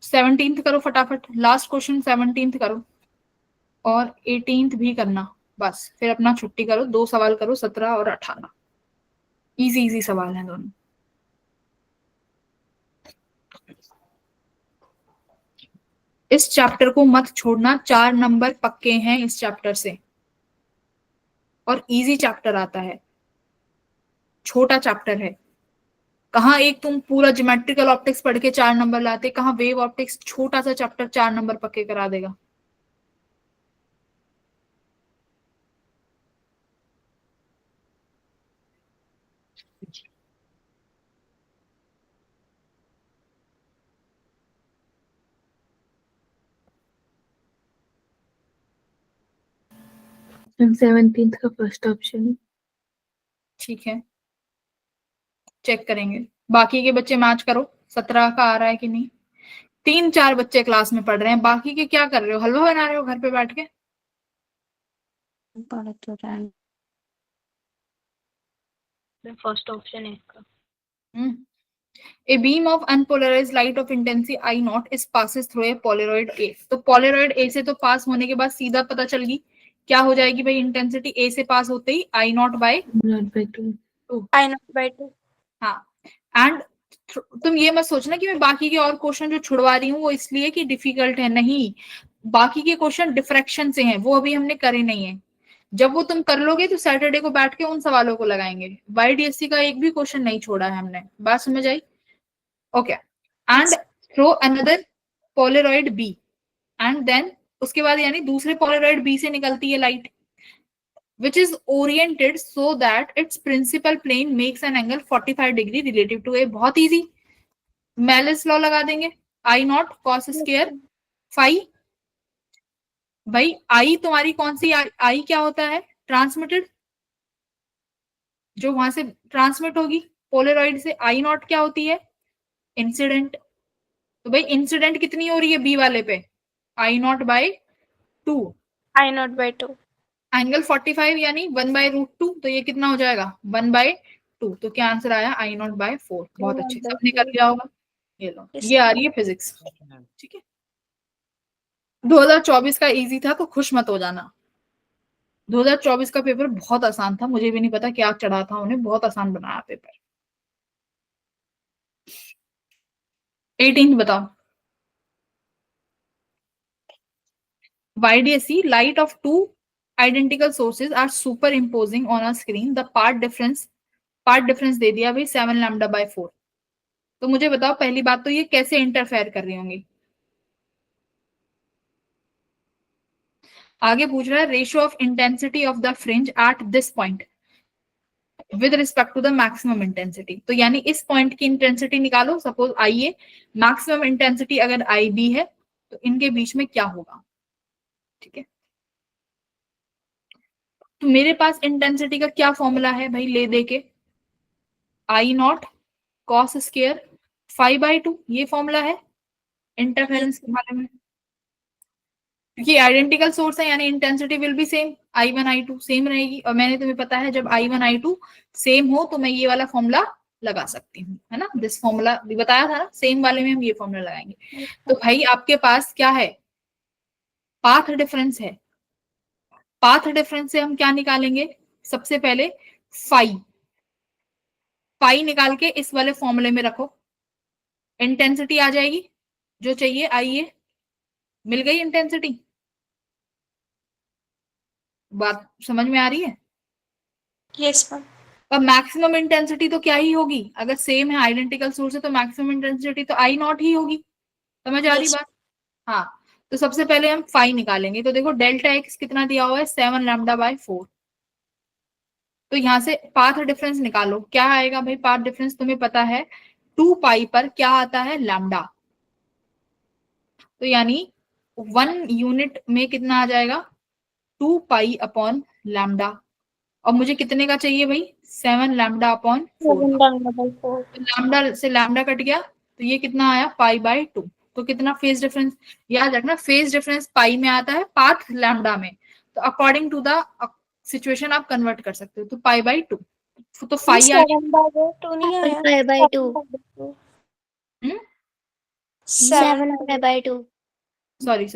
सेवनटीन्थ करो फटाफट, लास्ट क्वेश्चन 17th करो और 18th भी करना, बस फिर अपना छुट्टी करो। 2 सवाल करो 17 और 18, इजी इजी सवाल हैं दोनों। इस चैप्टर को मत छोड़ना, 4 नंबर पक्के हैं इस चैप्टर से, और इजी चैप्टर आता है, छोटा चैप्टर है। कहाँ एक तुम पूरा ज्योमेट्रिकल ऑप्टिक्स पढ़ के 4 नंबर लाते, कहाँ वेव ऑप्टिक्स छोटा सा चैप्टर 4 नंबर पक्के करा देगा। मैम 17th का फर्स्ट ऑप्शन। ठीक है, चेक करेंगे। बाकी के बच्चे मैच करो, 17 का आ रहा है कि नहीं। 3-4 बच्चे क्लास में पढ़ रहे हैं, बाकी के क्या कर रहे हो, हलवा बना रहे हो घर पे बैठ के। फर्स्ट ऑप्शन है इसका। A beam of unpolarized light of intensity I0 is passes through a Polaroid A। तो Polaroid A से तो पास होने के बाद सीधा पता चल गई क्या हो जाएगी भाई, इंटेंसिटी A से पास होते ही I0/2। हाँ, एंड तुम ये मत सोचना कि मैं बाकी के और क्वेश्चन जो छुड़वा रही हूँ वो इसलिए कि डिफिकल्ट है, नहीं, बाकी के क्वेश्चन डिफ्रैक्शन से हैं, वो अभी हमने करे नहीं है। जब वो तुम कर लोगे तो सैटरडे को बैठ के उन सवालों को लगाएंगे। YDSC का एक भी क्वेश्चन नहीं छोड़ा है हमने, बात समझ आई। Okay, and through another polaroid B, and then उसके बाद यानी दूसरे पोलरॉइड B से निकलती है light, which is oriented so that its principal plane makes an angle 45 degree relative to A। बहुत इजी, मेलिस लॉ लगा देंगे, I0 cos स्क्वायर फाई। भाई I तुम्हारी कौन सी I क्या होता है, ट्रांसमिटेड, जो वहां से ट्रांसमिट होगी पोलरॉइड से। I0 क्या होती है, इंसिडेंट। तो भाई इंसिडेंट कितनी हो रही है B वाले पे, I0/2, एंगल 45 यानी 1/√2, तो ये कितना हो जाएगा 1/2। तो क्या आंसर आया I0/4। बहुत अच्छे, सबने कर लिया होगा। ये लो, ये आ रही है फिजिक्स, ठीक है। 2024 का इजी था तो खुश मत हो जाना, 2024 का पेपर बहुत आसान था, मुझे भी नहीं पता क्या चढ़ा था उन्हें, बहुत आसान बनाया पेपर। 18 बताओ। YDSC, light of two identical sources are superimposing on a screen, the part difference दे दिया भाई 7 λ/4। तो मुझे बताओ पहली बात तो ये कैसे इंटरफेयर कर रही होंगी। आगे पूछ रहा है ratio of intensity of the fringe at this point with respect to the maximum intensity. तो यानी इस पॉइंट की इंटेंसिटी निकालो, सपोज IA, मैक्सिमम इंटेंसिटी अगर IB है तो इनके बीच में क्या होगा, ठीक है। तो मेरे पास इंटेंसिटी का क्या फॉर्मूला है भाई, ले दे के I0 कॉस स्क्वायर 5/2, ये फॉर्मूला है इंटरफेरेंस के बारे में, क्योंकि आइडेंटिकल सोर्स है यानी intensity will be same, I1 I2 same रहेगी। और मैंने तुम्हें पता है जब I1 I2 सेम हो तो मैं ये वाला फॉर्मूला लगा सकती हूँ, है ना। दिस फॉर्मूला भी बताया था ना, सेम वाले में हम ये फॉर्मूला लगाएंगे। तो भाई आपके पास क्या है, पाथ डिफरेंस है। पाथ डिफरेंस से हम क्या निकालेंगे, सबसे पहले फाई, फाई निकाल के इस वाले फॉर्मूले में रखो, इंटेंसिटी आ जाएगी जो चाहिए। आइए, मिल गई इंटेंसिटी, बात समझ में आ रही है। Yes ma'am. अब मैक्सिमम इंटेंसिटी तो क्या ही होगी, अगर सेम है आइडेंटिकल सोर्स है तो मैक्सिमम इंटेंसिटी तो I0 ही होगी, समझ आ रही Yes. बात। हाँ, तो सबसे पहले हम फाई निकालेंगे। तो देखो डेल्टा एक्स कितना दिया हुआ है, 7 λ/4। तो यहाँ से पाथ डिफरेंस निकालो, क्या आएगा भाई पाथ डिफरेंस, तुम्हें पता है 2 पाई पर क्या आता है, लैम्डा। तो यानी 1 यूनिट में कितना आ जाएगा, 2 पाई अपॉन लैम्डा। और मुझे कितने का चाहिए भाई, 7 λ/4। 7 λ/4। लैम्डा से लैम्डा कट गया तो ये कितना आया, π/2। तो कितना फेज डिफरेंस, याद रखना फेज डिफरेंस पाई में आता है, पाथ लैम्डा में। तो अकॉर्डिंग टू द सिचुएशन आप कन्वर्ट कर सकते हो। तो π/2, तो फाई आ गया 7/2 नहीं आया। 5/2 7 7/2 सॉरी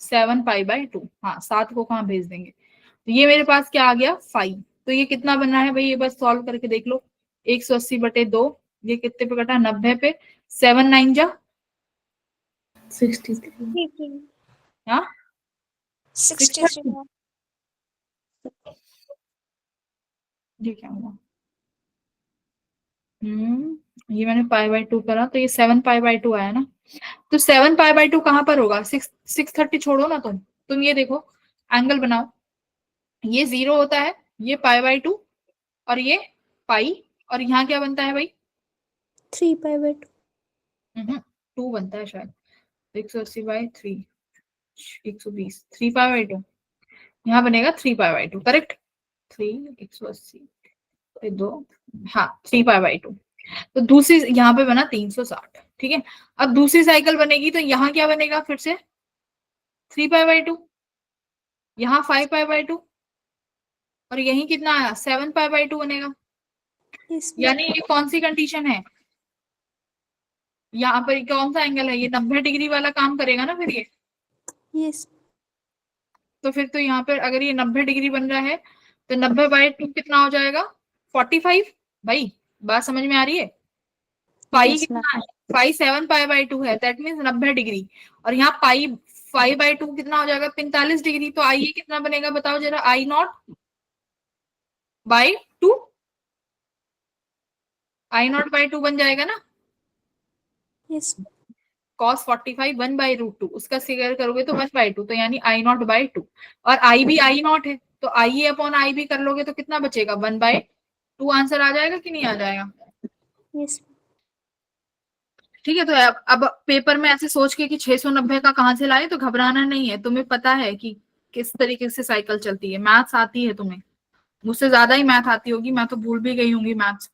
7 π/2। हाँ, 7 को कहाँ भेज देंगे। तो ये मेरे पास क्या आ गया, 5। तो ये कितना बना है भाई, ये बस सॉल्व करके देख लो। 180/2, ये कितने पे कटा, 90 पे। 7 9 जा 63 हाँ 63। ये क्या हुआ, ये मैंने π/2 करा तो ये 7 π/2 आया ना। तो 7 π/2 कहाँ पर होगा, 630 छोड़ो ना तुम ये देखो, एंगल बनाओ, ये 0 होता है, ये π/2 और ये पाई, और यहाँ क्या बनता है भाई, 3/2। 2 बनता है शायद। 180/3, 120, 3π/2 यहाँ बनेगा, 3π/2 करेक्ट। 3 180/2, हाँ 3π/2। तो दूसरी यहाँ पे बना 360, ठीक है। अब दूसरी साइकिल बनेगी तो यहाँ क्या बनेगा, फिर से 3π/2, यहाँ 5π/2 और यही कितना आया, 7π/2 बनेगा। यानी ये कौन सी कंडीशन है, यहाँ पर कौन सा एंगल है, ये 90 डिग्री वाला काम करेगा ना फिर ये। यस। तो फिर तो यहाँ पर अगर ये 90 डिग्री बन रहा है तो 90/2 कितना हो जाएगा, 45। भाई बात समझ में आ रही है, पाई Yes, कितना है, पाई 7π/2 है, दैट मीन्स 90 डिग्री। और यहाँ पाई 5/2 कितना हो जाएगा, 45 डिग्री। तो आइए कितना बनेगा बताओ जरा, I0/2, I0/2 बन जाएगा ना। यस। cos 45 1/√2, उसका स्क्वायर करोगे तो 1/2, तो यानी I0/2। और I भी I0 है तो IA अपॉन I भी कर लोगे तो कितना बचेगा, 1/2। आंसर आ जाएगा कि नहीं आ जाएगा। यस। ठीक है। तो अब पेपर में ऐसे सोच के कि 690 का कहां से लाए, तो घबराना नहीं है, तुम्हें पता है कि किस तरीके से साइकिल चलती है, मैथ्स आती है तुम्हें, मुझसे ज्यादा ही मैथ आती होगी, मैं तो भूल भी गई होंगी मैथ्स।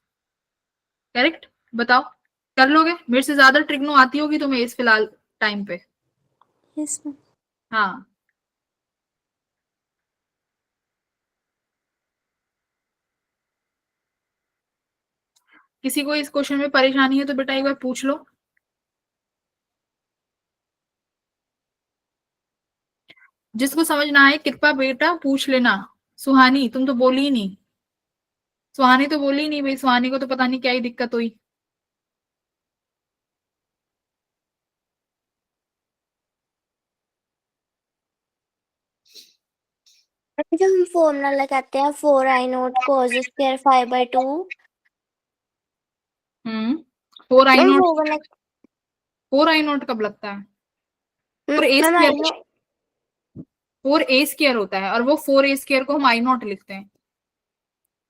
करेक्ट, बताओ कर लोगे, मेरे से ज्यादा ट्रिग्नो आती होगी तुम्हें इस फिलहाल टाइम पे। Yes ma'am. हाँ, किसी को इस क्वेश्चन में परेशानी है तो बेटा एक बार पूछ लो। जिसको समझ ना आए कृपा बेटा पूछ लेना। सुहानी तुम तो बोली ही नहीं, सुहानी तो बोली ही नहीं भाई, सुहानी को तो पता नहीं क्या ही दिक्कत हुई। जब हम फॉर्मूला लगाते हैं 4I0 cos स्क्वायर 5/2 4I0, वो वाला 4I0 कब लगता है, 4A ma'am square, I0 4A square होता है और वो 4A स्क्वायर को हम I0 लिखते हैं।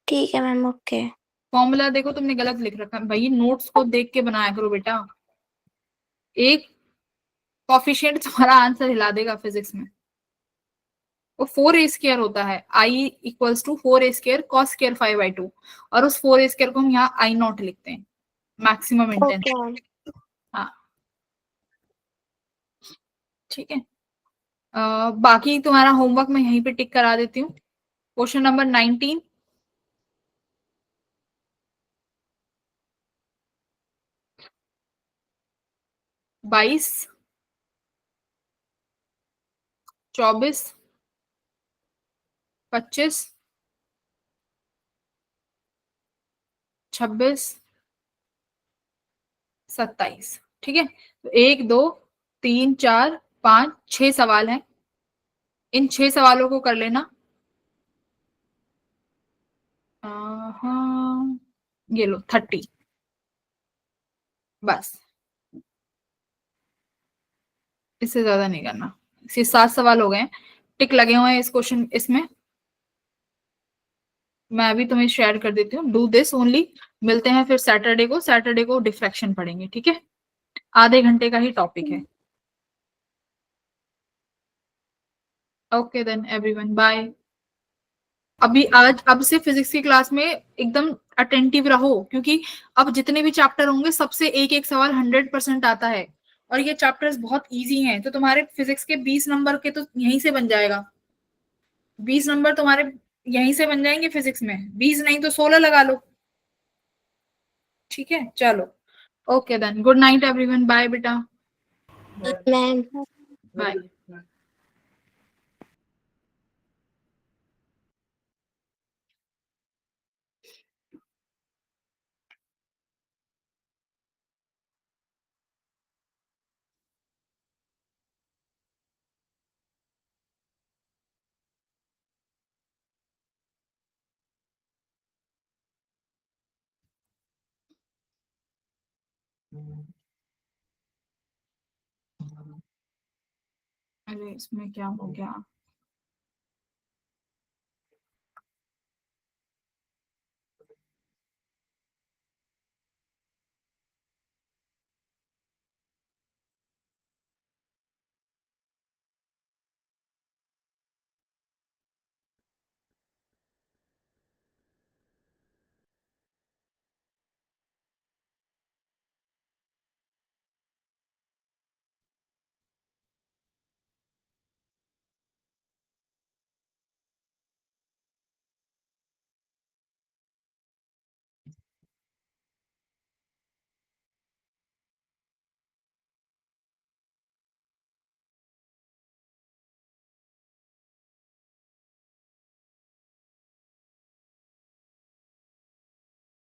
ठीक है मैम, ओके। फॉर्मूला देखो तुमने गलत लिख रखा है भाई, नोट्स को देख के बनाया करो बेटा, एक कॉफिशिएंट तुम्हारा आंसर हिला देगा फिजिक्स में। वो 4A स्क्वायर होता है, I = 4A square cos square 5/2, और उस 4A स्क्वायर को हम यहाँ I0 लिखते हैं। Maximum intense. Okay ma'am. हाँ ठीक है। बाकी तुम्हारा होमवर्क मैं यहीं पे टिक करा देती हूँ। क्वेश्चन नंबर 19, बाईस, 24, 25, 26, 27। ठीक है, तो 1 2 3 4 5 6 सवाल हैं। इन 6 सवालों को कर लेना। हाँ ये लो 30, बस इससे ज्यादा नहीं करना। ये 7 सवाल हो गए हैं, टिक लगे हुए हैं इस क्वेश्चन इसमें। मैं अभी तुम्हें शेयर कर देती हूँ। Do this only. मिलते हैं फिर सैटरडे को। सैटरडे को डिफ्रैक्शन पढ़ेंगे, ठीक है? आधे घंटे का ही टॉपिक है। Okay then everyone, bye. अभी अब से फिजिक्स की क्लास में एकदम अटेंटिव रहो, क्योंकि अब जितने भी चैप्टर होंगे सबसे एक एक सवाल 100% आता है, और ये चैप्टर्स बहुत इजी हैं। तो तुम्हारे फिजिक्स के 20 नंबर के तो यहीं से बन जाएगा। 20 नंबर तुम्हारे यहीं से बन जाएंगे फिजिक्स में, 20 नहीं तो 16 लगा लो। ठीक है, चलो okay then, good night everyone, bye बेटा, मैम बाय। अरे इसमें क्या हो गया?